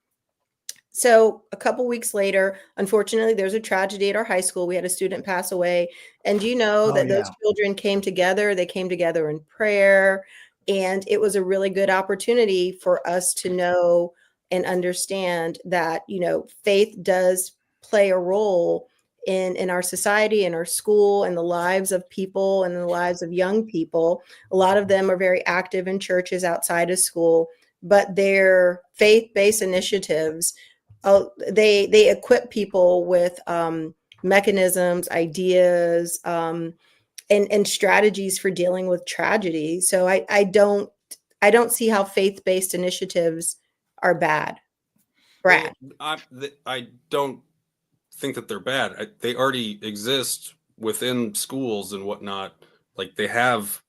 So a couple weeks later, unfortunately, there's a tragedy at our high school. We had a student pass away. And you know that those children came together. They came together in prayer. And it was a really good opportunity for us to know and understand that, you know, faith does play a role in our society, in our school, and the lives of people and the lives of young people. A lot of them are very active in churches outside of school, but their faith-based initiatives, they equip people with mechanisms, ideas, and strategies for dealing with tragedy. So I don't see how faith-based initiatives are bad. Brad. Well, I don't think that they're bad. They already exist within schools and whatnot. Like they have.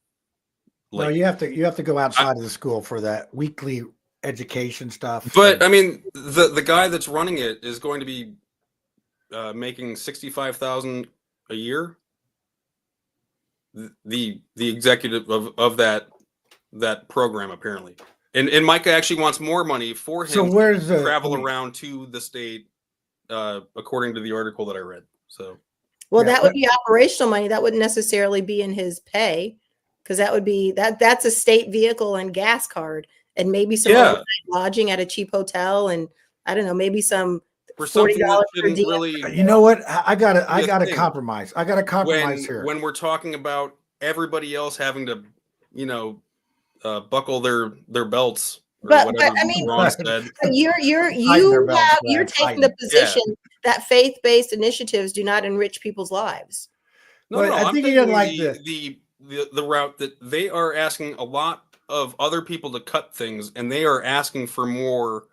No, you have to go outside of the school for that weekly education stuff. But I mean, the guy that's running it is going to be making $65,000 a year. The executive of that program apparently, and Micah actually wants more money for him. So where's to travel around to the state, according to the article that I read. So, well, that would be operational money. That wouldn't necessarily be in his pay, because that would be that's a state vehicle and gas card, and maybe some lodging at a cheap hotel, and I don't know, maybe some $40 per diem. Really, you know what? I gotta compromise. I gotta compromise here. When we're talking about everybody else having to, you know, buckle their belts. But I mean, you're taking the position that faith-based initiatives do not enrich people's lives. No, I think he doesn't like the route that they are asking a lot of other people to cut things, and they are asking for more.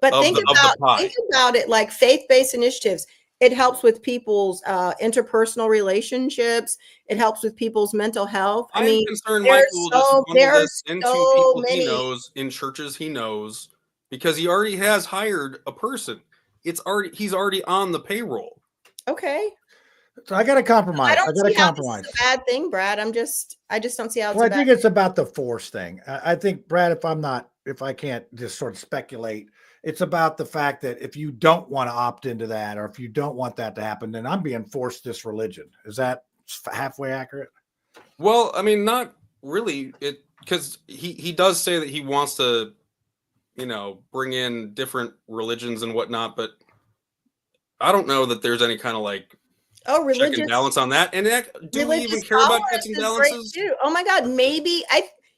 But think about it like faith-based initiatives. It helps with people's interpersonal relationships. It helps with people's mental health. I mean, concerned Michael will just funnel this into people he knows, in churches he knows, because he already has hired a person. He's already on the payroll. Okay. So I got to compromise. I got to compromise. It's a bad thing, Brad. I just don't see how it's. Well, I think it's about the force thing. I think, Brad, if I can't just sort of speculate, it's about the fact that if you don't want to opt into that, or if you don't want that to happen, then I'm being forced this religion. Is that halfway accurate? Well, I mean, not really. Because he does say that he wants to, you know, bring in different religions and whatnot, but I don't know that there's any kind of like check and balance on that. And do we even care about checks and balances? Oh my God, maybe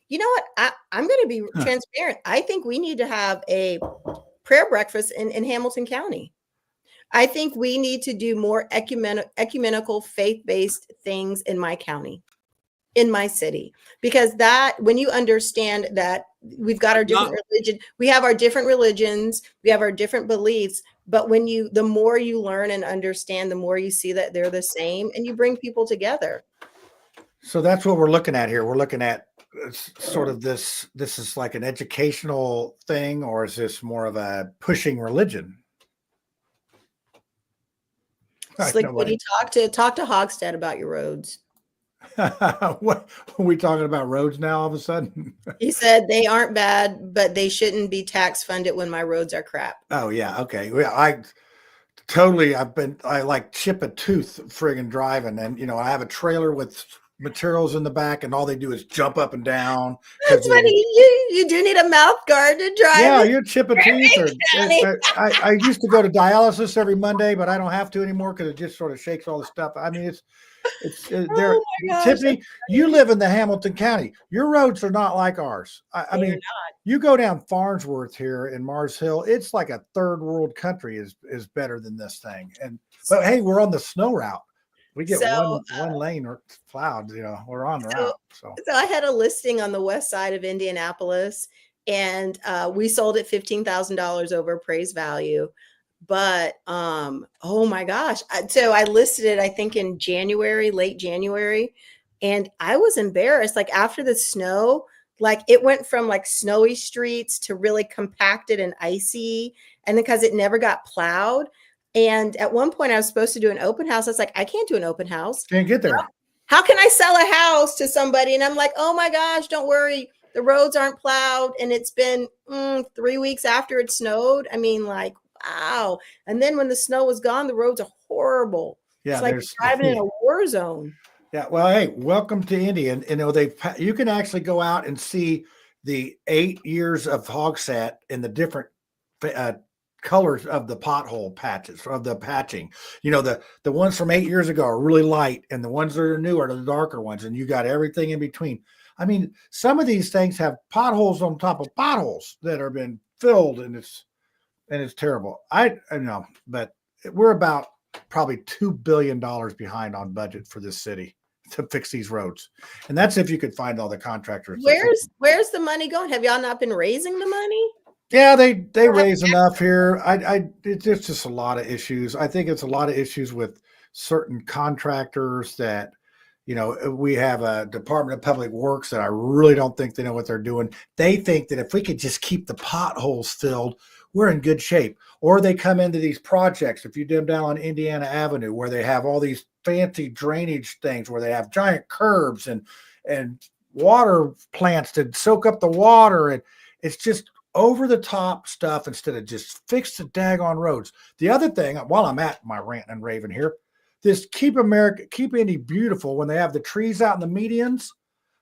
you know what? I'm going to be transparent. I think we need to have a prayer breakfast in Hamilton County. I think we need to do more ecumenical faith-based things in my county, in my city, because that when you understand that we've got our different religion, we have our different religions, we have our different beliefs, but the more you learn and understand, the more you see that they're the same, and you bring people together. So that's what we're looking at here. We're looking at sort of this is like an educational thing, or is this more of a pushing religion? Slick Woody, talk to Hogstead about your roads. What are we talking about? Roads now all of a sudden? He said they aren't bad, but they shouldn't be tax funded when my roads are crap. Oh yeah, okay. Well, I like chip a tooth friggin' driving, and you know, I have a trailer with materials in the back, and all they do is jump up and down. That's funny. You do need a mouth guard to drive. Yeah, you chip a tooth. I used to go to dialysis every Monday, but I don't have to anymore because it just sort of shakes all the stuff. I mean, there. Tiffany, you live in the Hamilton County. Your roads are not like ours. I mean, you go down Farnsworth here in Mars Hill. It's like a third world country is better than this thing. But hey, we're on the snow route. We get one lane or plowed, you know, we're on the route. So I had a listing on the west side of Indianapolis, and we sold it $15,000 over appraised value. But oh my gosh. So I listed it, I think in January, late January, and I was embarrassed. Like after the snow, like it went from like snowy streets to really compacted and icy, and because it never got plowed. And at one point I was supposed to do an open house. I was like, I can't do an open house. Can't get there. How can I sell a house to somebody? And I'm like, oh my gosh, don't worry. The roads aren't plowed. And it's been 3 weeks after it snowed. I mean, like, wow. And then when the snow was gone, the roads are horrible. Yeah, it's like driving in a war zone. Yeah, well, hey, welcome to India. And you know, you can actually go out and see the 8 years of Hogsett in the different colors of the pothole patches, of the patching. You know, the ones from 8 years ago are really light, and the ones that are new are the darker ones, and you got everything in between. I mean, some of these things have potholes on top of potholes that have been filled, and it's terrible. I know, but we're about probably $2 billion behind on budget for this city to fix these roads. And that's if you could find all the contractors. Where's the money going? Have y'all not been raising the money? Yeah, they raise enough here. It's just a lot of issues. I think it's a lot of issues with certain contractors that, you know, we have a Department of Public Works that I really don't think they know what they're doing. They think that if we could just keep the potholes filled, we're in good shape. Or they come into these projects, if you did them down on Indiana Avenue, where they have all these fancy drainage things, where they have giant curbs and water plants to soak up the water. And it's just over the top stuff instead of just fix the daggone roads. The other thing, while I'm at my rant and raving here, this keep Indy beautiful, when they have the trees out in the medians,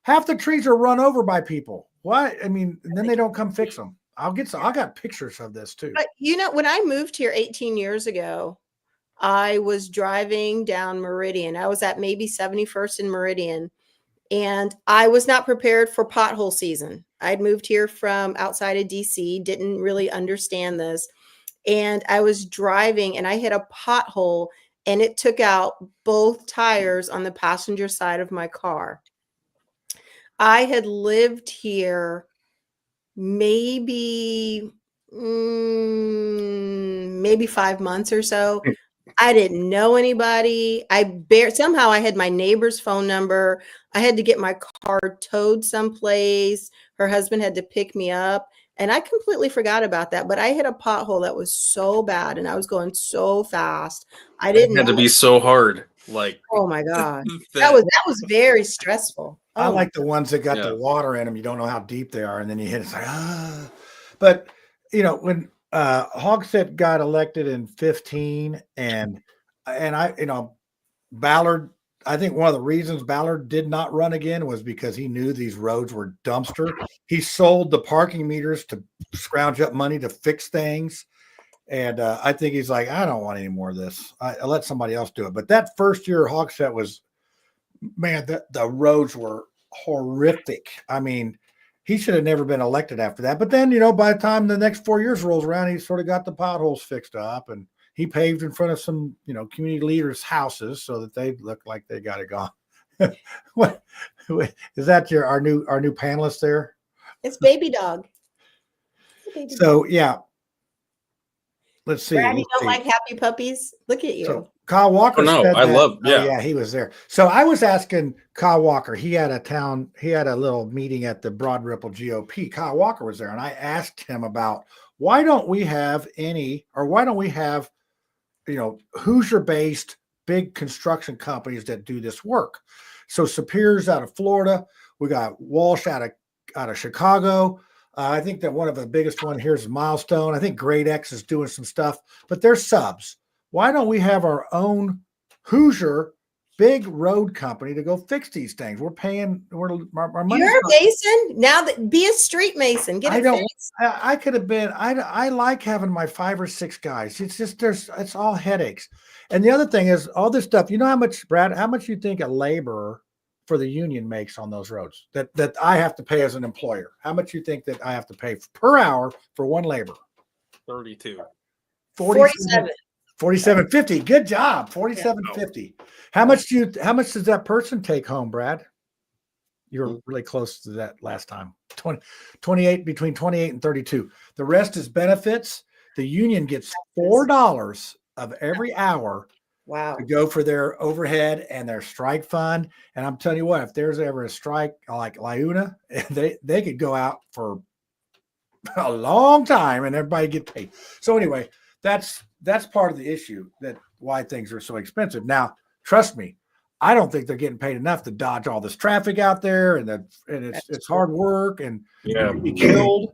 half the trees are run over by people. What? I mean, and then they don't come fix them. I got pictures of this too. But you know, when I moved here 18 years ago, I was driving down Meridian. I was at maybe 71st and Meridian, and I was not prepared for pothole season. I'd moved here from outside of DC, didn't really understand this. And I was driving and I hit a pothole, and it took out both tires on the passenger side of my car. I had lived here maybe 5 months or so. I didn't know anybody. Somehow I had my neighbor's phone number. I had to get my car towed someplace. Her husband had to pick me up, and I completely forgot about that. But I hit a pothole that was so bad, and I was going so fast. I didn't. It had to be so hard. Like, oh my god, that was very stressful. I like the ones that got the water in them. You don't know how deep they are, and then you hit it. It's like But you know, when Hogsett got elected in 2015, and I, you know, Ballard. I think one of the reasons Ballard did not run again was because he knew these roads were dumpster. He sold the parking meters to scrounge up money to fix things. And I think he's like, I don't want any more of this. I let somebody else do it. But that first year Hogsett was, man, the roads were horrific. I mean, he should have never been elected after that. But then, you know, by the time the next 4 years rolls around, he sort of got the potholes fixed up, and he paved in front of some, you know, community leaders' houses so that they look like they got it gone. What is that? Our new panelist there? It's Baby Dog. So yeah, let's see. Brad, you don't like happy puppies? Look at you. So Kyle Walker. Oh, no, I love. Yeah, yeah, he was there. So I was asking Kyle Walker. He had a little meeting at the Broad Ripple GOP. Kyle Walker was there, and I asked him about why don't we have, you know, Hoosier-based big construction companies that do this work. So Superior's out of Florida. We got Walsh out of Chicago. I think that one of the biggest one here is Milestone. I think Great X is doing some stuff, but they're subs. Why don't we have our own Hoosier big road company to go fix these things? We're paying our money. You're a mason now. Be a street mason. Get it fixed. I could have been. I like having my 5 or 6 guys. It's just it's all headaches. And the other thing is all this stuff. You know how much, Brad? How much you think a laborer for the union makes on those roads that I have to pay as an employer? How much you think that I have to pay per hour for one laborer? 32. 47. 47.50. Good job. 47.50. How much does that person take home, Brad? You're really close to that last time. 28, between 28 and 32. The rest is benefits. The union gets $4 of every hour Wow. to go for their overhead and their strike fund. And I'm telling you what, if there's ever a strike like Liuna, they could go out for a long time and everybody get paid. So anyway, that's part of the issue, that why things are so expensive. Now, trust me, I don't think they're getting paid enough to dodge all this traffic out there, and it's hard work, and you can be killed.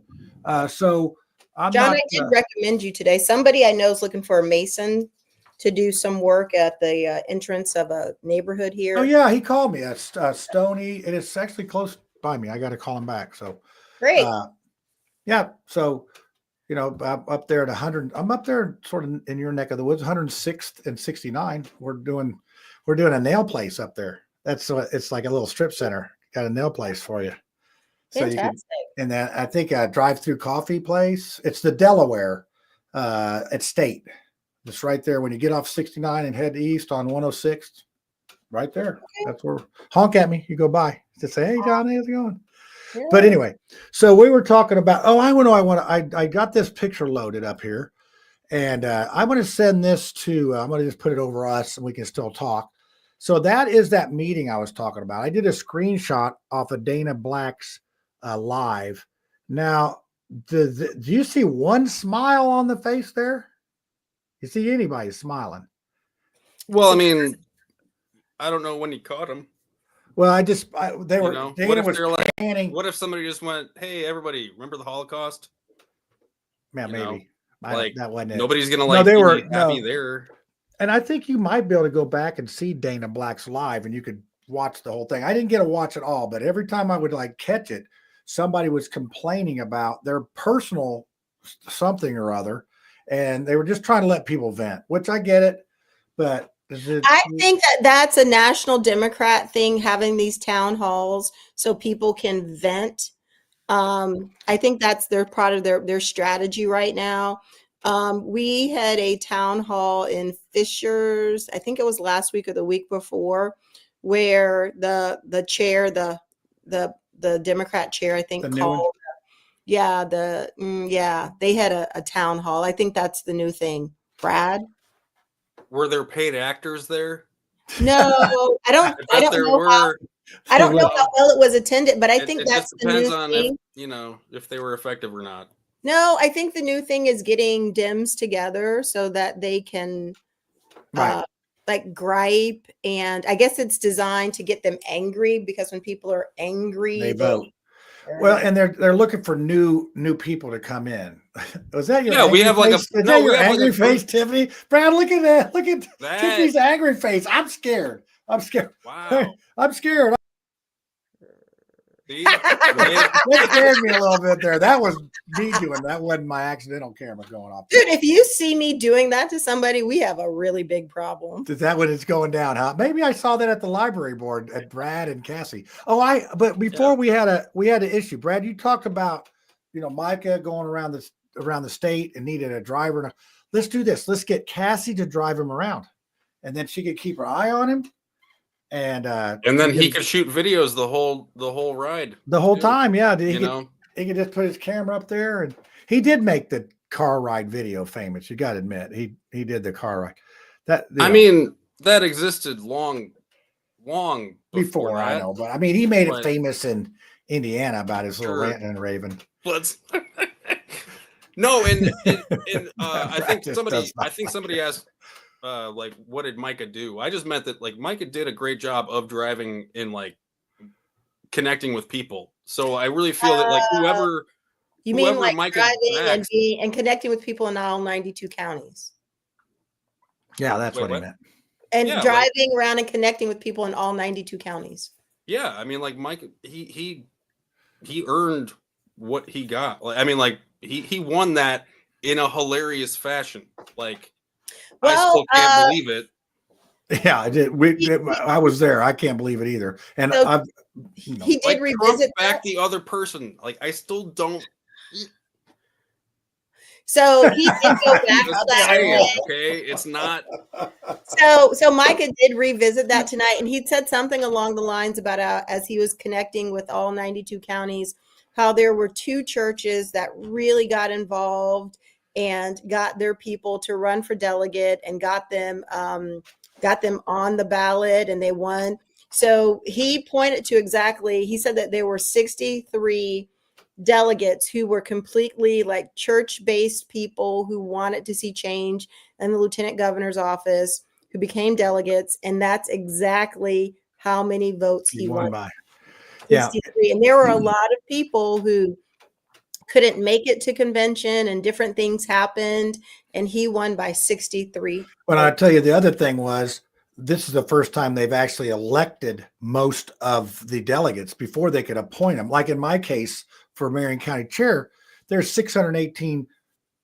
So I'm John, not, I did recommend you today. Somebody I know is looking for a mason to do some work at the entrance of a neighborhood here. Oh yeah, he called me. That's Stony, and it's actually close by me. I got to call him back. So Great. Yeah. So, up there at 100, I'm up there sort of in your neck of the woods, 106th and 69. We're doing a nail place up there. It's like a little strip center. Got a nail place for you. So Fantastic. and then I think a drive-through coffee place. It's the Delaware at State. It's right there when you get off 69 and head east on 106th. Right there. Okay. That's where, honk at me. You go by. Just say, hey, John, how's it going? Yeah. But anyway, so we were talking about, I got this picture loaded up here, and I want to send this to, I'm going to just put it over us and we can still talk. So that is that meeting I was talking about. I did a screenshot off of Dana Black's live. Now, do you see one smile on the face there? You see anybody smiling? Well, I mean, I don't know when he caught him. Well, Dana was like, panning. What if somebody just went, hey, everybody, remember the Holocaust? Yeah, maybe. That wasn't it. Nobody's going to be happy there. And I think you might be able to go back and see Dana Black's live and you could watch the whole thing. I didn't get to watch it all, but every time I would catch it, somebody was complaining about their personal something or other. And they were just trying to let people vent, which I get it. But I think that's a national Democrat thing, having these town halls so people can vent. I think that's part of their strategy right now. We had a town hall in Fishers, I think it was last week or the week before, where the chair, the Democrat chair, I think called. Yeah, they had a town hall. I think that's the new thing. Brad? Were there paid actors there? No, I don't know how well it was attended, but I think that's the new thing. If they were effective or not. No, I think the new thing is getting Dems together so that they can gripe, and I guess it's designed to get them angry, because when people are angry, they vote. Well, and they're looking for new people to come in. Was that your we have face? Angry face, Tiffany? Brad, look at that. Look at Tiffany's angry face. I'm scared. Wow. I'm scared. That scared me a little bit there. That was me doing that. Wasn't my accidental camera going off. Dude, if you see me doing that to somebody, we have a really big problem. Is that when it's going down, huh? Maybe I saw that at the library board at Brad and Cassie. But before we had an issue. Brad, you talked about, Micah going around the state and needed a driver. Let's do this. Let's get Cassie to drive him around, and then she could keep her eye on him. And then he could shoot videos the whole ride. The whole time, yeah. He could just put his camera up there, and he did make the car ride video famous. You got to admit, he did the car ride. That existed long before that. I know, but he made it famous in Indiana about his little ranting and raving. No, and I think somebody asked. What did Micah do? I just meant that Micah did a great job of driving and connecting with people. So I really feel that whoever Micah driving and connecting with people in all 92 counties. Yeah, that's what he meant. And driving around and connecting with people in all 92 counties. Yeah, Micah, he earned what he got. He won that in a hilarious fashion. I still can't believe it. Yeah, I did. I was there. I can't believe it either. And he did revisit back the other person. I still don't. So he did go back to Just that. saying, okay, it's not. So Micah did revisit that tonight, and he said something along the lines about as he was connecting with all 92 counties, how there were 2 churches that really got involved and got their people to run for delegate and got them on the ballot, and they won. So he pointed to exactly. He said that there were 63 delegates who were completely like church-based people who wanted to see change in the lieutenant governor's office, who became delegates, and that's exactly how many votes he won by. 63. Yeah. And there were a lot of people who couldn't make it to convention, and different things happened, and he won by 63. But I tell you, the other thing was, this is the first time they've actually elected most of the delegates before they could appoint them. Like in my case for Marion County Chair, there's 618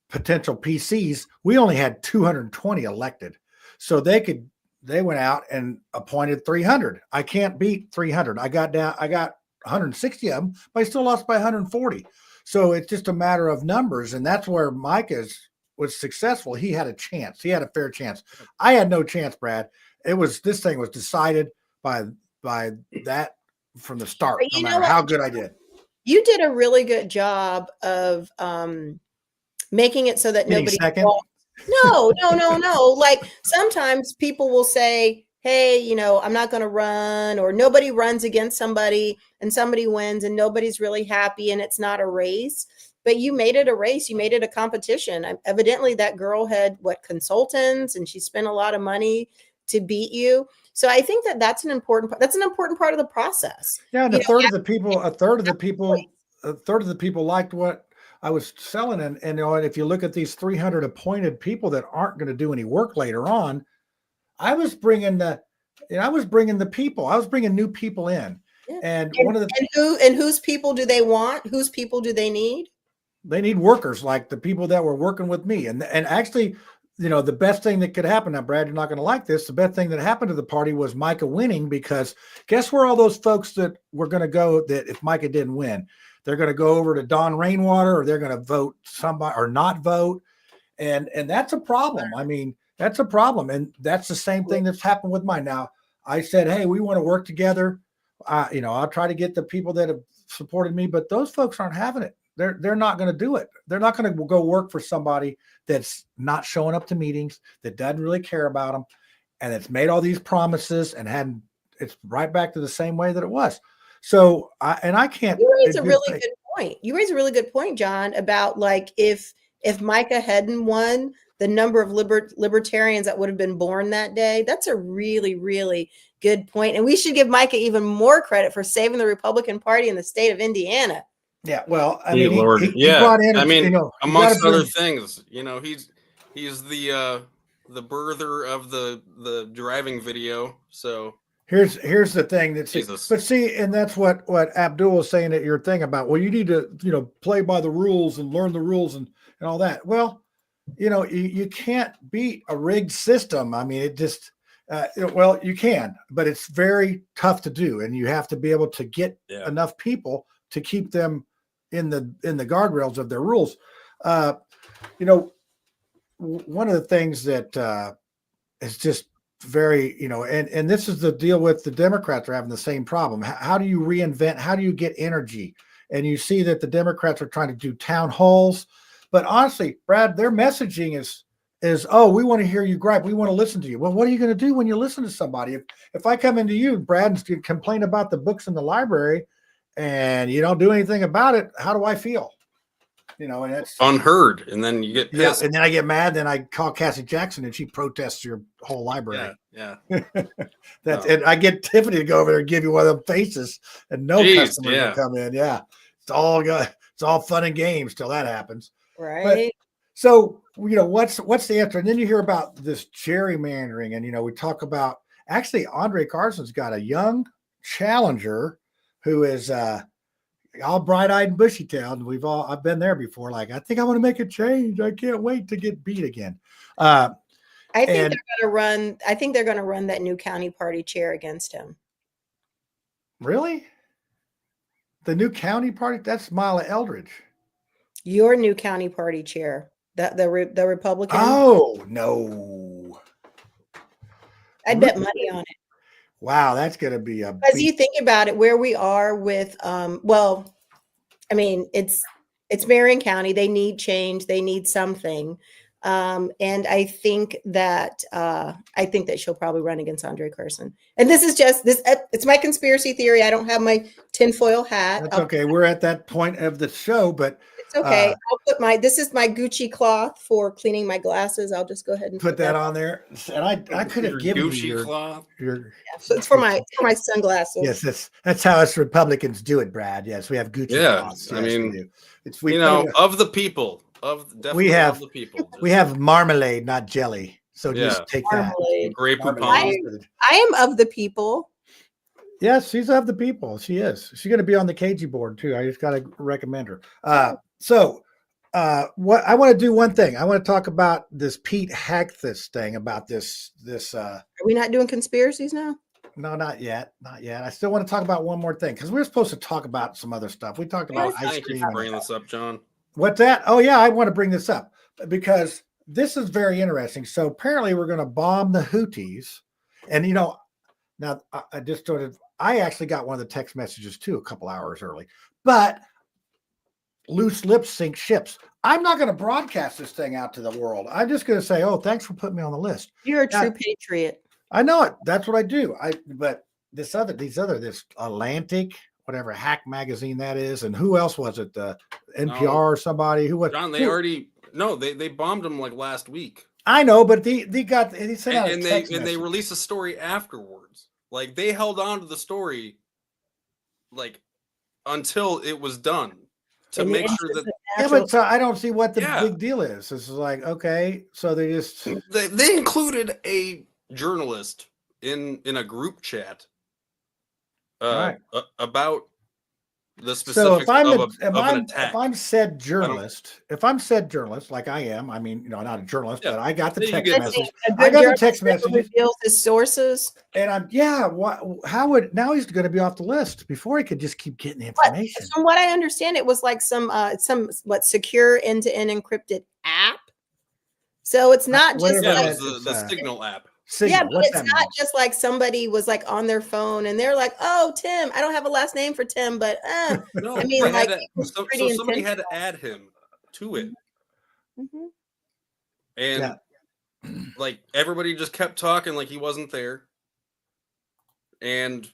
potential PCs. We only had 220 elected. So they went out and appointed 300. I can't beat 300. I got 160 of them, but I still lost by 140. So it's just a matter of numbers. And that's where Mike was successful. He had a chance. He had a fair chance. I had no chance, Brad. This thing was decided by that from the start, no matter how good I did. You did a really good job of making it so that nobody. No. Like sometimes people will say, hey, I'm not going to run, or nobody runs against somebody and somebody wins and nobody's really happy and it's not a race. But you made it a race. You made it a competition. Evidently that girl had consultants, and she spent a lot of money to beat you. So I think that's an important part of the process. Yeah. And a third of the people liked what I was selling. And if you look at these 300 appointed people that aren't going to do any work later on, I was bringing the people. I was bringing new people in. Yeah. And whose people do they want? Whose people do they need? They need workers like the people that were working with me. And actually, the best thing that could happen, now, Brad, you're not going to like this. The best thing that happened to the party was Micah winning, because guess where all those folks that were going to go, that if Micah didn't win, they're going to go over to Don Rainwater, or they're going to vote somebody or not vote. And that's a problem. I mean, that's a problem. And that's the same thing that's happened with mine. Now, I said, hey, we want to work together. I'll try to get the people that have supported me, but those folks aren't having it. They're not going to do it. They're not going to go work for somebody that's not showing up to meetings, that doesn't really care about them, and it's made all these promises and it's right back to the same way that it was. So I can't. You raise a really good point. You raise a really good point, John, about like if Micah hadn't won, the number of libertarians that would have been born that day. That's a really, really good point. And we should give Micah even more credit for saving the Republican Party in the state of Indiana. Yeah, well, I mean, he brought in. Amongst other things, he's the birther of the driving video. So here's the thing but see, and that's what Abdul was saying at your thing about. Well, you need to play by the rules and learn the rules and all that. Well, you can't beat a rigged system. I mean, it just you can, but it's very tough to do, and you have to be able to get enough people to keep them in the guardrails of their rules. One of the things that is just very, and this is the deal with the Democrats are having the same problem. How do you reinvent? How do you get energy? And you see that the Democrats are trying to do town halls, but honestly, Brad, their messaging is, oh, we want to hear you gripe. We want to listen to you. Well, what are you going to do when you listen to somebody? If I come into you, Brad, and complain about the books in the library, and you don't do anything about it, how do I feel? And it's unheard. And then you get pissed. And then I get mad. Then I call Cassie Jackson, and she protests your whole library. Yeah. And I get Tiffany to go over there and give you one of them faces, and no customer can come in. Yeah, it's all fun and games till that happens. Right. But, so what's the answer? And then you hear about this gerrymandering, and we talk about, actually Andre Carson's got a young challenger who is all bright-eyed and bushy-tailed. I've been there before. Like, I think I want to make a change. I can't wait to get beat again. I think they're going to run that new county party chair against him. Really? The new county party? That's Mila Eldridge. Your new county party chair. The Republican. Oh no! I'd bet money on it. Wow, that's going to be a. As you think about it, where we are with, well, I mean, it's Marion County. They need change. They need something, and I think that she'll probably run against Andre Carson. And this is just this. It's my conspiracy theory. I don't have my tinfoil hat. That's okay. We're at that point of the show, but it's okay. I'll put this is my Gucci cloth for cleaning my glasses. I'll just go ahead and put that on there. And I could have given Gucci you cloth. So it's for my sunglasses. Yes, that's how us Republicans do it, Brad. Yes, we have Gucci. Yeah, cloths. I Yes, mean, we do. of the people, definitely have of the people. we have marmalade, not jelly. So just take Marmalade. that. Grey I Poupon. am of the people. Yes, she's of the people. She is. She's going to be on the KG board too. I just got to recommend her. What I want to do one thing. I want to talk about this Pete Hackthis thing about this. Are we not doing conspiracies now? No, not yet. Not yet. I still want to talk about one more thing because we're supposed to talk about some other stuff. We talked about ice Thank you cream. for bringing this up, John. What's that? Oh yeah, I want to bring this up because this is very interesting. So apparently we're going to bomb the Houthis, and now I just started. I actually got one of the text messages too a couple hours early, but loose lips sink ships. I'm not going to broadcast this thing out to the world. I'm just going to say, oh, thanks for putting me on the list. You're a true patriot. I know it. That's what I do. But this Atlantic, whatever hack magazine that is, and who else was it? NPR or somebody who was John. They bombed them like last week. I know, but they sent out and a text they message. released a story afterwards. Like they held on to the story, like until it was done to make sure that. Yeah, but so I don't see what the big deal is. This is like, okay, so they included a journalist in a group chat about the specifics so of an attack. If I'm said journalist like I am, I mean, not a journalist, but I got the text message. I got the text message. Reveals his sources. And how would now he's going to be off the list before he could just keep getting the information. But from what I understand, it was like some secure end-to-end encrypted app. So it's not just it was the Signal app. Signal. Yeah, but it's not just like somebody was like on their phone and they're like, "Oh, Tim, I don't have a last name for Tim, but no, I mean, like so somebody had to add him to it, and like everybody just kept talking like he wasn't there, and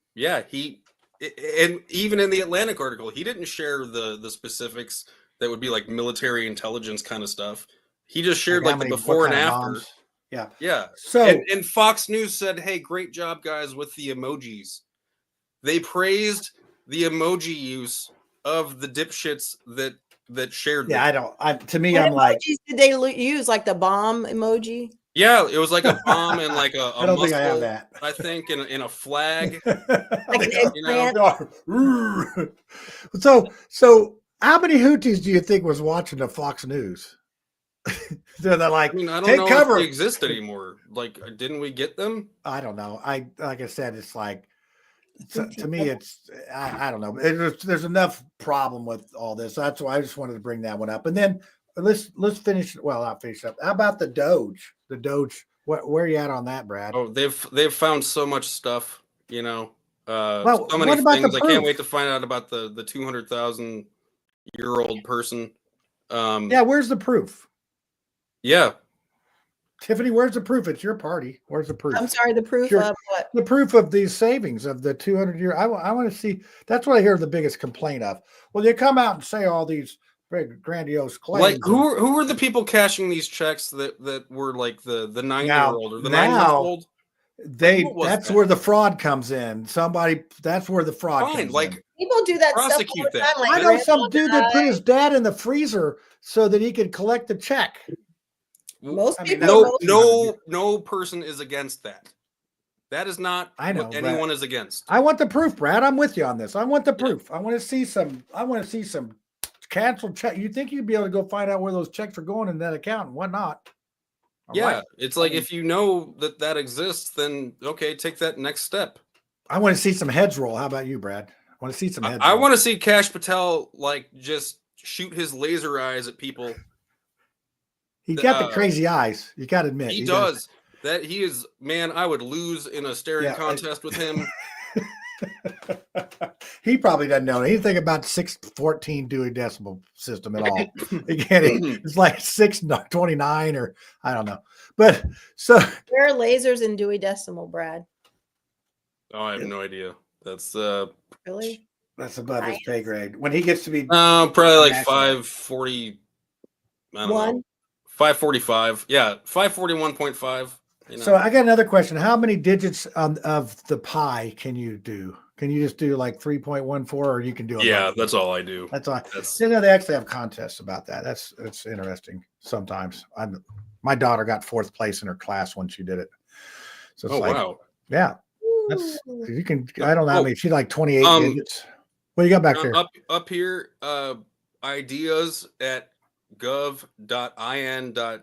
and even in the Atlantic article, he didn't share the specifics that would be like military intelligence kind of stuff. He just shared like the before and after. Bombs. Yeah. Yeah. So and Fox News said, "Hey, great job, guys, with the emojis." They praised the emoji use of the dipshits that shared. Yeah, them. To me, what I'm like, did they use? Like the bomb emoji? Yeah, it was like a bomb and like a I don't muscle, think I have that. I think in a flag. Like an eggplant. So how many Houthis do you think was watching the Fox News? They're like, I mean, I don't take know cover. if they exist anymore. Like, didn't we get them? I don't know. Like I said, it's like to me, it's I don't know. There's enough problem with all this. That's why I just wanted to bring that one up. And then let's finish. Well, not finish up. How about the Doge? The Doge. Where are you at on that, Brad? Oh, they've found so much stuff. So many what about things. the I can't proof? wait to find out about the 200,000-year-old person. Where's the proof? Yeah. Tiffany, where's the proof? It's your party. Where's the proof? I'm sorry, the proof of what? The proof of these savings of the 200-year. I want to see. That's what I hear the biggest complaint of. Well, they come out and say all these big grandiose claims. Like who were the people cashing these checks that were like the 9-year-old or the 9-month-old? That's where the fraud comes in. That's where the fraud comes in. People do that stuff all the time. I know some dude that put his dad in the freezer so that he could collect the check. Most people, no person is against that. That is not what anyone is against. I want the proof, Brad. I'm with you on this. I want the proof. I want to see some canceled check. You think you'd be able to go find out where those checks are going in that account and whatnot? It's like if you know that exists, then okay, take that next step. I want to see some heads roll. How about you, Brad? I want to see some heads roll. I want to see Kash Patel like just shoot his laser eyes at people He got the crazy eyes. You got to admit. He does. That he is, man, I would lose in a staring contest with him. He probably doesn't know anything about 614 Dewey Decimal System at all. It's like 629 or I don't know. But so there are lasers in Dewey Decimal, Brad. Oh, I have no idea. That's really that's above his pay grade. When he gets to be probably like 540. I don't know. 545. Yeah, 541.5. You know. So I got another question. How many digits of the pi can you do? Can you just do like 3.14 or you can do that's all I do. That's all. They actually have contests about that. That's interesting sometimes. My daughter got 4th place in her class when she did it. So it's wow. Yeah. That's you can I don't know how many. She's like 28 digits. What do you got back there? Up here, ideas at gov.in.gov.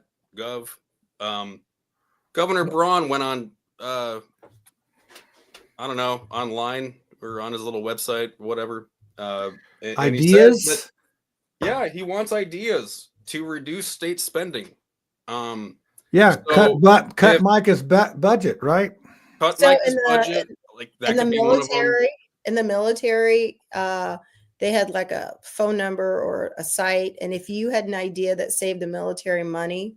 Governor Braun went on I don't know, online or on his little website, whatever. Ideas? He wants ideas to reduce state spending. Cut Micah's budget, right? Cut Micah's budget. Like that could be one of them. In the military, they had like a phone number or a site, and if you had an idea that saved the military money,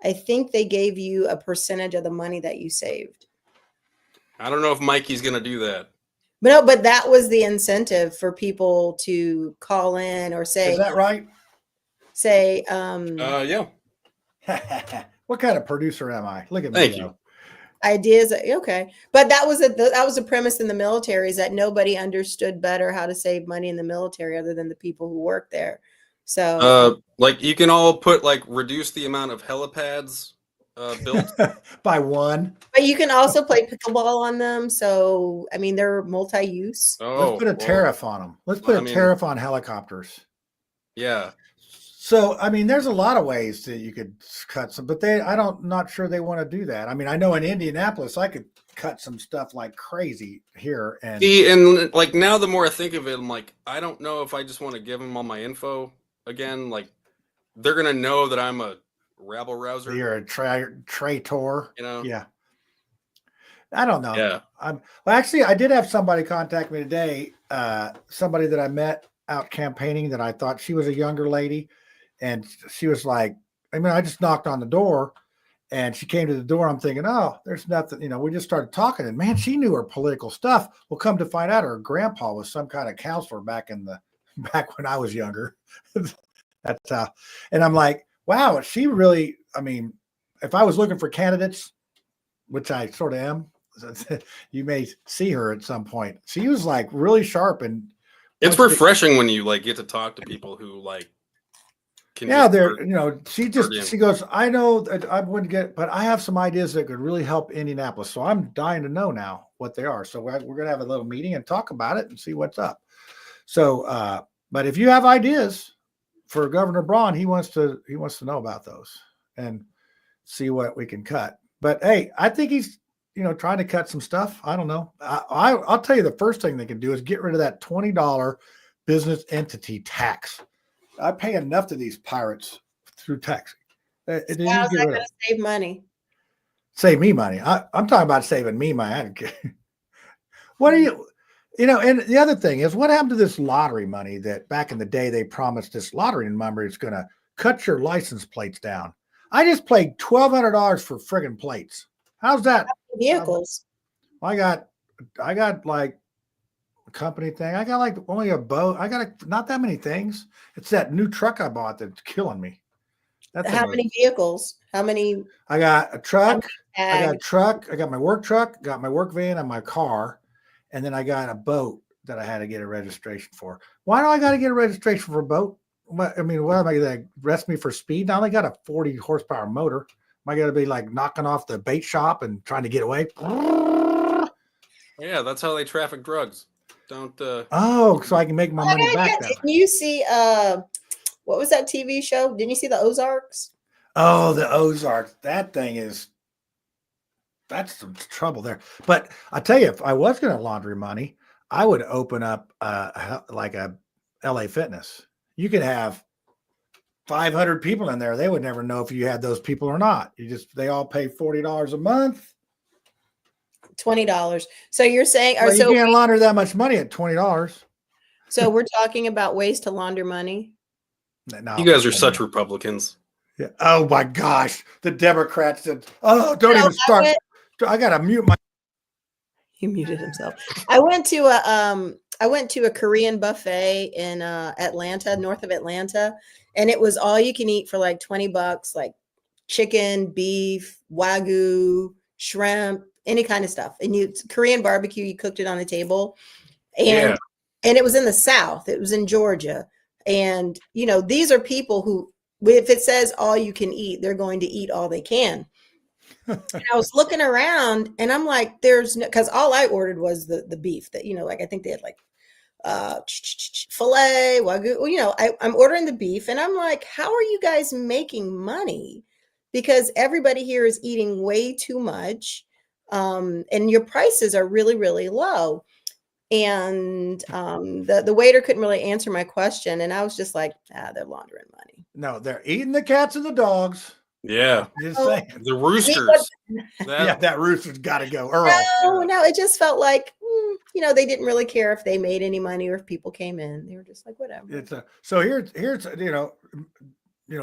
I think they gave you a percentage of the money that you saved. I don't know if Mikey's going to do that. But that was the incentive for people to call in or say. Is that right? Say, yeah. What kind of producer am I? Look at me. Thank you. Ideas, okay, but that was a premise in the military, is that nobody understood better how to save money in the military other than the people who work there. So, like you can all put like reduce the amount of helipads built by 1. But you can also play pickleball on them. So I mean, they're multi-use. Let's put a tariff on them. Let's put a tariff on helicopters. Yeah. So, I mean, there's a lot of ways that you could cut some, but not sure they want to do that. I mean, I know in Indianapolis, I could cut some stuff like crazy here. And like now, the more I think of it, I'm like, I don't know if I just want to give them all my info again. Like, they're going to know that I'm a rabble rouser. You're a traitor. You know? Yeah. I don't know. Yeah. Well, actually, I did have somebody contact me today, somebody that I met out campaigning that I thought she was a younger lady. And she was like, I just knocked on the door and she came to the door. I'm thinking, oh, there's nothing, we just started talking and man, she knew her political stuff. Well, come to find out her grandpa was some kind of counselor back when I was younger. That's and I'm like, wow, she really, if I was looking for candidates, which I sort of am, you may see her at some point. She was like really sharp and it's refreshing when you like get to talk to people who like, she goes, I know that I wouldn't get, but I have some ideas that could really help Indianapolis. So I'm dying to know now what they are. So we're going to have a little meeting and talk about it and see what's up. So, but if you have ideas for Governor Braun, he wants to know about those and see what we can cut. But hey, I think he's, trying to cut some stuff. I don't know. I'll tell you the first thing they can do is get rid of that $20 business entity tax. I pay enough to these pirates through taxing. How's that going to save money? Save me money. I'm talking about saving me money. I don't care. What are you, and the other thing is what happened to this lottery money that back in the day they promised this lottery number is going to cut your license plates down. I just paid $1,200 for friggin' plates. How's that? Vehicles. I got like company thing. I got like only a boat. I got not that many things. It's that new truck I bought that's killing me. How many vehicles? How many? I got a truck. I got a truck. I got my work truck, got my work van and my car. And then I got a boat that I had to get a registration for. Why do I got to get a registration for a boat? What am I going to arrest me for speed? I only got a 40 horsepower motor. Am I going to be like knocking off the bait shop and trying to get away? Yeah, that's how they traffic drugs. Don't so I can make my money back. Didn't you see what was that TV show? Didn't you see the Ozarks? Oh, the Ozarks. That thing that's some trouble there. But I tell you, if I was going to laundry money, I would open up like a LA Fitness. You could have 500 people in there, they would never know if you had those people or not. They all pay $40 a month. $20. So you're saying, Well, you can't launder that much money at $20. So we're talking about ways to launder money. No, you guys are such Republicans. Yeah. Oh my gosh, the Democrats said, "Oh, don't even start." I gotta mute my. He muted himself. I went to a Korean buffet in Atlanta, north of Atlanta, and it was all you can eat for like $20, like chicken, beef, wagyu, shrimp, any kind of stuff. And Korean barbecue, you cooked it on the table. And it was in the South. It was in Georgia. And these are people who, if it says all you can eat, they're going to eat all they can. And I was looking around and I'm like, there's no, because all I ordered was the beef that, like I think they had like filet, wagyu, I'm ordering the beef and I'm like, how are you guys making money? Because everybody here is eating way too much. And your prices are really, really low. And the waiter couldn't really answer my question. And I was just like, they're laundering money. No, they're eating the cats and the dogs. Yeah. Just saying. The roosters. That rooster's got to go. Earl. No, it just felt like, they didn't really care if they made any money or if people came in. They were just like, whatever. So here's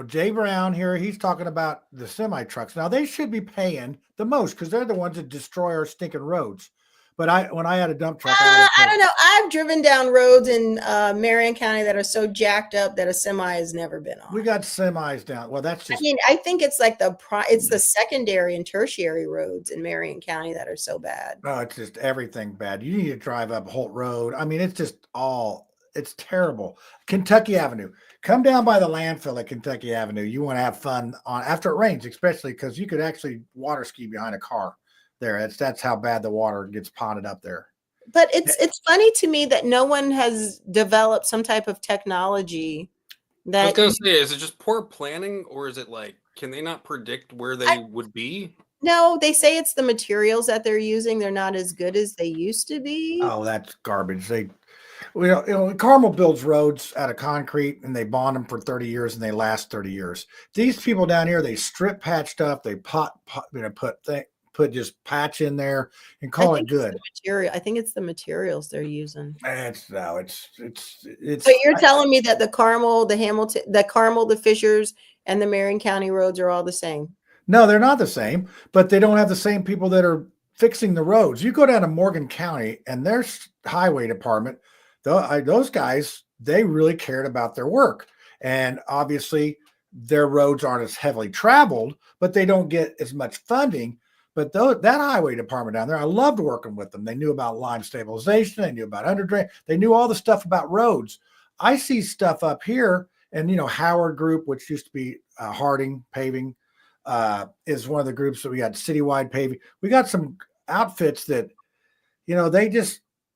Jay Brown here. He's talking about the semi trucks. Now they should be paying the most because they're the ones that destroy our stinking roads. But when I had a dump truck, I don't know. I've driven down roads in Marion County that are so jacked up that a semi has never been on. We got semis down. Well, that's just. I think it's like it's the secondary and tertiary roads in Marion County that are so bad. No, it's just everything bad. You need to drive up Holt Road. I mean, it's just it's terrible. Kentucky Avenue. Come down by the landfill at Kentucky Avenue. You want to have fun after it rains, especially because you could actually water ski behind a car. That's how bad the water gets ponded up there. But it's funny to me that no one has developed some type of technology that. I was gonna say, is it just poor planning, or is it like, can they not predict where they would be? No, they say it's the materials that they're using. They're not as good as they used to be. Oh, that's garbage. Carmel builds roads out of concrete and they bond them for 30 years and they last 30 years. These people down here, they strip patch stuff. They put just patch in there and call it good. I think it's the materials they're using. It's. So you're telling me that the Carmel, the Hamilton, the Fishers, and the Marion County roads are all the same? No, they're not the same, but they don't have the same people that are fixing the roads. You go down to Morgan County and their highway department, those guys, they really cared about their work. And obviously their roads aren't as heavily traveled, but they don't get as much funding. But that highway department down there, I loved working with them. They knew about lime stabilization. They knew about underdrain. They knew all the stuff about roads. I see stuff up here, and Howard Group, which used to be Harding Paving, is one of the groups that we got. Citywide Paving. We got some outfits that,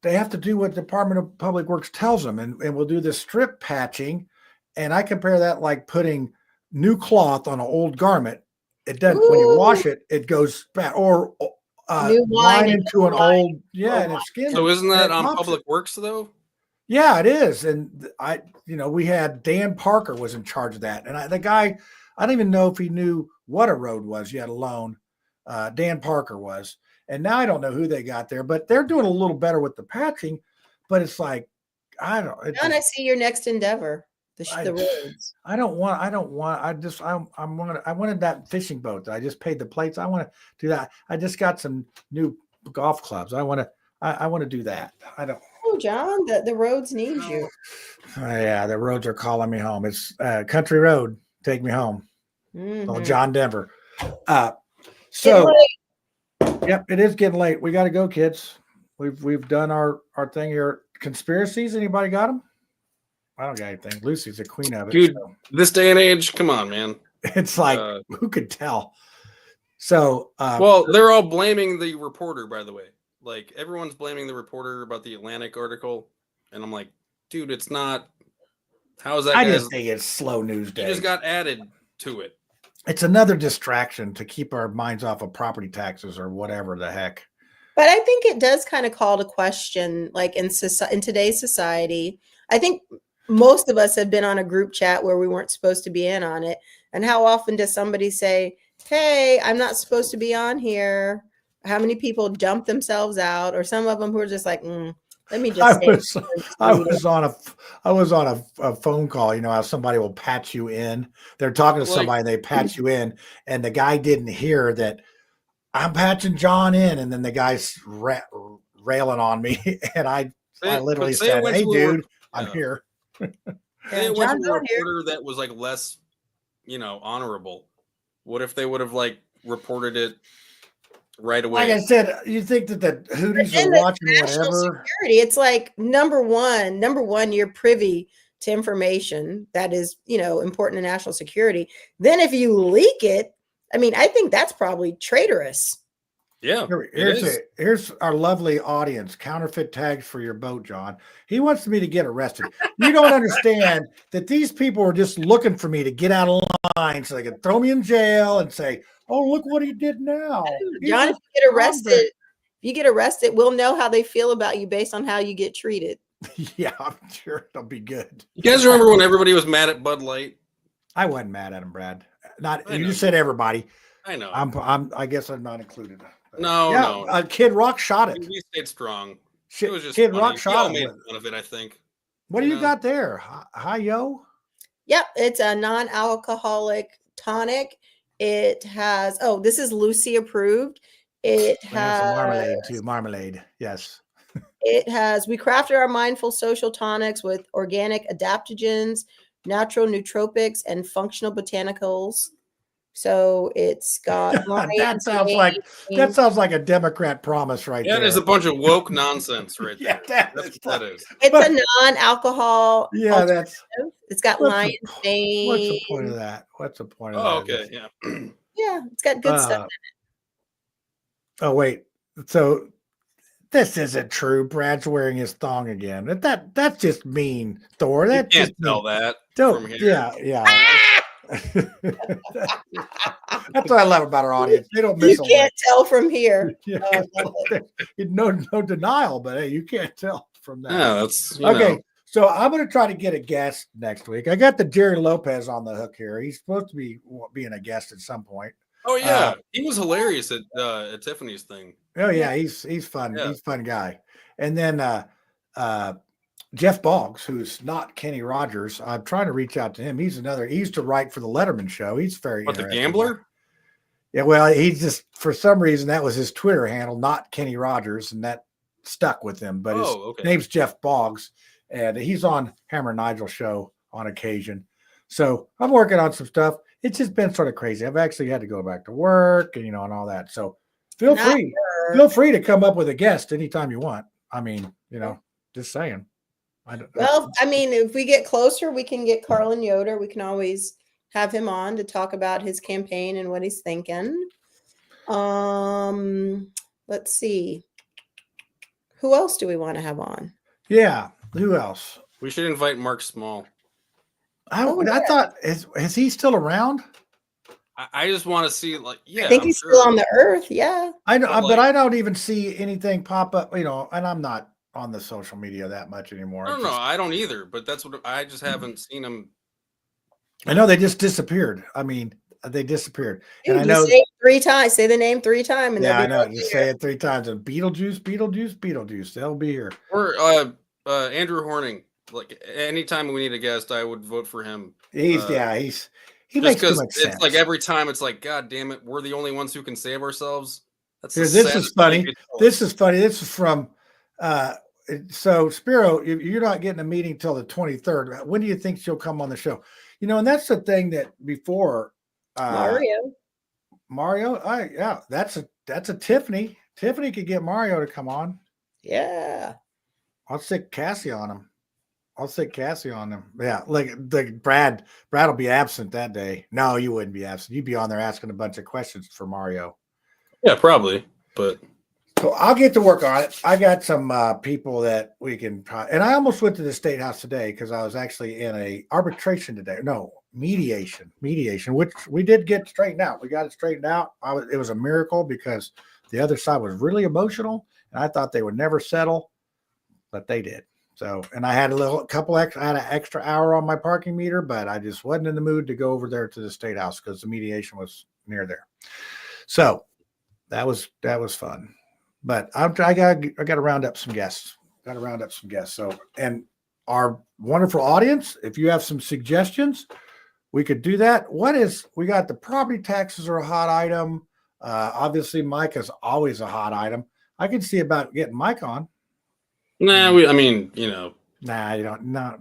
they have to do what the Department of Public Works tells them, and we'll do this strip patching. And I compare that like putting new cloth on an old garment. It doesn't. When you wash it, it goes back, or line into an old, and it's skin. So isn't that on Public Works though? Yeah, it is. And we had Dan Parker was in charge of that, and the guy, I don't even know if he knew what a road was yet alone. Dan Parker was, and now I don't know who they got there, but they're doing a little better with the patching. But it's like, I don't. John, I see your next endeavor. The roads. I wanted that fishing boat that I just paid the plates. I want to do that. I just got some new golf clubs. I want to do that. I don't. Oh, John, the roads need you. Yeah, the roads are calling me home. It's country road. Take me home. Mm-hmm. Oh, John Denver. So, yep, it is getting late. We got to go, kids. We've done our thing here. Conspiracies. Anybody got them? I don't got anything. Lucy's the queen of it. Dude, this day and age, come on, man. It's like, who could tell? So, well, they're all blaming the reporter, by the way. Like, everyone's blaming the reporter about the Atlantic article. And I'm like, dude, it's not. How is that? I just think it's slow news day. It just got added to it. It's another distraction to keep our minds off of property taxes or whatever the heck. But I think it does kind of call to question, like in today's society, I think most of us have been on a group chat where we weren't supposed to be in on it. And how often does somebody say, hey, I'm not supposed to be on here? How many people dump themselves out? Or some of them who are just like, let me just say I was on a phone call. You know how somebody will patch you in. They're talking to somebody and they patch you in, and the guy didn't hear that I'm patching John in, and then the guy's railing on me, and I literally said, "Hey, dude, I'm here." They went to a reporter that was like less, honorable. What if they would have like reported it right away? Like I said, you think that the Houthis are watching whatever? Security, it's like number one, you're privy to information that is, important to national security. Then if you leak it, I mean, I think that's probably traitorous. Yeah. Here's our lovely audience. Counterfeit tags for your boat, John. He wants me to get arrested. You don't understand that these people are just looking for me to get out of line so they can throw me in jail and say, "Oh, look what he did now." John, if you get arrested, we'll know how they feel about you based on how you get treated. Yeah, I'm sure it'll be good. You guys remember when everybody was mad at Bud Light? I wasn't mad at him, Brad. You just said everybody. I know. I guess I'm not included. No. Kid Rock shot it. We stayed strong. It was just Kid funny. Rock shot it. Made fun of it, I think. What do you got there? Hi, yo. Yep, it's a non-alcoholic tonic. It has this is Lucy approved. It has some marmalade too. Marmalade, yes. It has, we crafted our mindful social tonics with organic adaptogens, natural nootropics, and functional botanicals. So it's got that sounds like a Democrat promise right there. That is a bunch of woke nonsense right there. That's what that is. It's a non-alcohol. Yeah, it's got lion's mane. What's the point of that? What's the point of that? Oh, okay, yeah. Yeah, it's got good stuff in it. Oh, wait. So this isn't true. Brad's wearing his thong again. That's just mean, Thor. You can't tell that. From here. Yeah. That's what I love about our audience. They don't miss. You can't tell from here. No denial, but hey, you can't tell from that. Yeah, that's okay. So I'm going to try to get a guest next week. I got the Jerry Lopez on the hook here. He's supposed to be being a guest at some point. Oh yeah, he was hilarious at Tiffany's thing. Oh yeah, he's fun. Yeah. He's a fun guy. And then Jeff Boggs, who's not Kenny Rogers, I'm trying to reach out to him. He used to write for the Letterman show. He's very the gambler? Yeah, well, he just, for some reason, that was his Twitter handle, not Kenny Rogers, and that stuck with him. But his name's Jeff Boggs, and he's on Hammer and Nigel show on occasion. So I'm working on some stuff. It's just been sort of crazy. I've actually had to go back to work and all that. So feel free to come up with a guest anytime you want. I mean, just saying. If we get closer, we can get Carlin Yoder. We can always have him on to talk about his campaign and what he's thinking. Let's see. Who else do we want to have on? Yeah, who else? We should invite Mark Small. I thought, is he still around? I just want to see, I think he's still on the earth. Yeah, I know, but I don't even see anything pop up. And I'm not on the social media that much anymore. No, I don't either. But that's what I just haven't seen him. I know they just disappeared. I mean, they disappeared. Dude, and I know say it 3 times. Say the name 3 times. And I know. Just say it 3 times. And Beetlejuice. They'll be here. Or Andrew Horning. Anytime we need a guest, I would vote for him. He makes too much sense. It's every time it's God damn it, we're the only ones who can save ourselves. This is funny. This is from so Spiro, you're not getting a meeting till the 23rd. When do you think she'll come on the show? And that's the thing that before Mario. That's a Tiffany. Tiffany could get Mario to come on. Yeah. I'll stick Cassie on him. Yeah, Brad will be absent that day. No, you wouldn't be absent. You'd be on there asking a bunch of questions for Mario. Yeah, probably. But so I'll get to work on it. I got some people that we can and I almost went to the State House today because I was actually in a arbitration today. No, mediation, which we did get straightened out. We got it straightened out. It was a miracle because the other side was really emotional, and I thought they would never settle, but they did. So, and I had I had an extra hour on my parking meter, but I just wasn't in the mood to go over there to the State House because the mediation was near there. So that was fun. But I got to round up some guests. So, and our wonderful audience, if you have some suggestions, we could do that. We got the property taxes are a hot item. Obviously, Mike is always a hot item. I can see about getting Mike on. Nah, Mm-hmm. I mean, you know. Nah, you don't. No.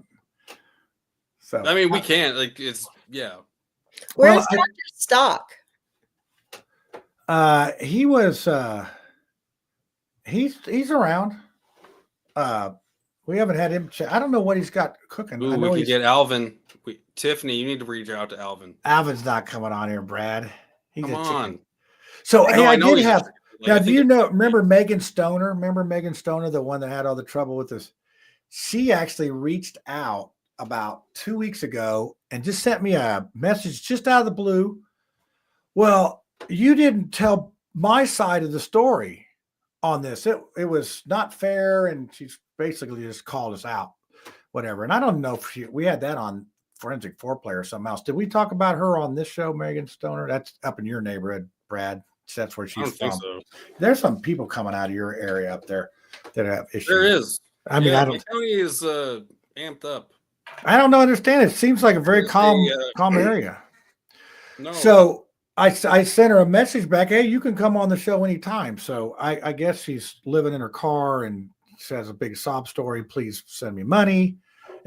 So I mean, we can't. Like, it's yeah. Where's Dr. Stock? He was. He's around. We haven't had him. I don't know what he's got cooking. Ooh, I know we can get Alvin. Tiffany, you need to reach out to Alvin. Alvin's not coming on here, Brad. He's Come on. So hey, I did have. Like, now, do you know? Remember Megan Stoner? The one that had all the trouble with this? She actually reached out about 2 weeks ago and just sent me a message just out of the blue. Well, you didn't tell my side of the story on this. It was not fair, and she's basically just called us out, whatever. And I don't know if we had that on Forensic Foreplay or something else. Did we talk about her on this show, Megan Stoner? That's up in your neighborhood, Brad. That's where she's from. So. There's some people coming out of your area up there that have issues. There is. I mean, the county is amped up. I don't understand. It seems like a very calm area. No. So I sent her a message back. Hey, you can come on the show anytime. So I guess she's living in her car and says a big sob story. Please send me money.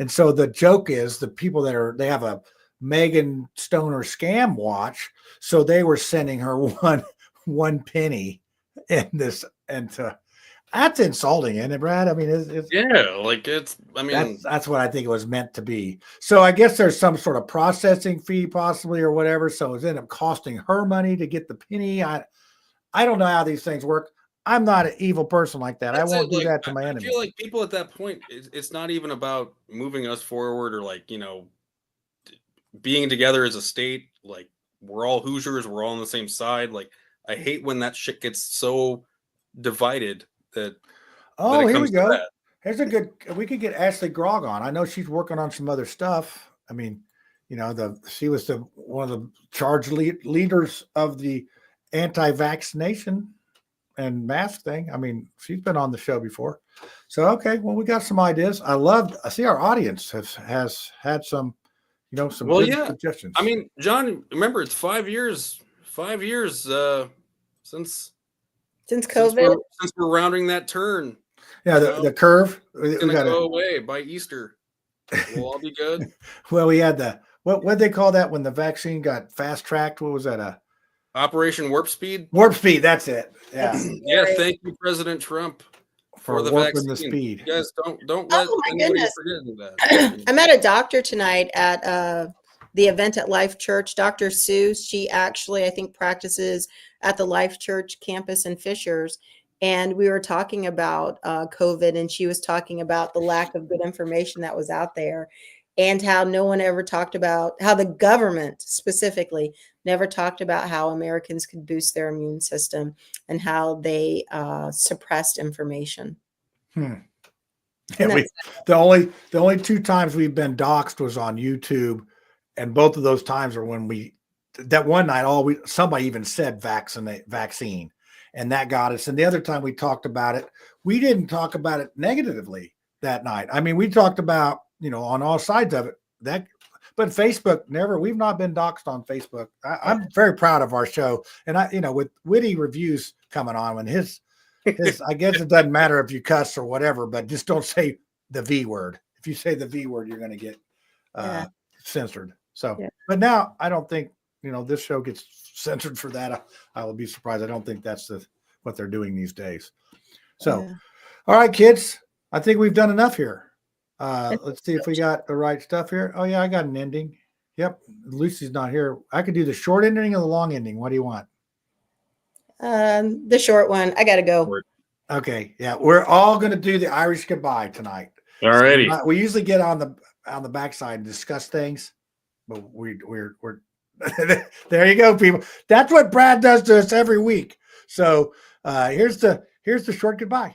And so the joke is the people they have a Megan Stoner scam watch. So they were sending her one penny in this, and that's insulting, isn't it, Brad? I mean, that's what I think it was meant to be. So I guess there's some sort of processing fee possibly or whatever. So it ended up costing her money to get the penny. I don't know how these things work. I'm not an evil person like that. I won't do that to my enemy. I feel like people at that point, it's not even about moving us forward or being together as a state. Like, we're all Hoosiers. We're all on the same side. Like, I hate when that shit gets so divided that. Here we go. Here's we could get Ashley Grog on. I know she's working on some other stuff. I mean, she was one of the charge leaders of the anti-vaccination and mask thing. I mean, she's been on the show before. So, okay, well, we got some ideas. I see our audience has had some, some good suggestions. I mean, John, remember, it's 5 years since COVID. Since we're rounding that turn. Yeah, the curve. It's going to go away by Easter. We'll all be good. Well, we had what they call that when the vaccine got fast-tracked? What was that? Operation Warp Speed? Warp Speed, that's it. Yeah. Yeah, thank you, President Trump, for the vaccine. The speed. You guys don't let anybody forget that. I met a doctor tonight at the event at Life Church. Dr. Sue, she actually, I think, practices at the Life Church campus in Fishers. And we were talking about COVID, and she was talking about the lack of good information that was out there, and how no one ever talked about how the government specifically never talked about how Americans could boost their immune system and how they suppressed information. Yeah, the only 2 times we've been doxxed was on YouTube, and both of those times are when that one night somebody even said vaccine, and that got us. And the other time we talked about it, we didn't talk about it negatively that night. I mean, we talked about on all sides of it. But Facebook we've not been doxxed on Facebook. I'm very proud of our show, and with witty reviews coming on, when his I guess it doesn't matter if you cuss or whatever, but just don't say the V word. If you say the V word, you're going to get censored. So, But now I don't think this show gets censored for that. I will be surprised. I don't think that's what they're doing these days. So, All right, kids, I think we've done enough here. Let's see if we got the right stuff here. Oh yeah, I got an ending. Yep. Lucy's not here. I could do the short ending or the long ending. What do you want? The short one. I got to go. Okay. Yeah. We're all going to do the Irish goodbye tonight. All righty. So we usually get on the backside and discuss things, but we're there you go, people. That's what Brad does to us every week. So here's the short goodbye.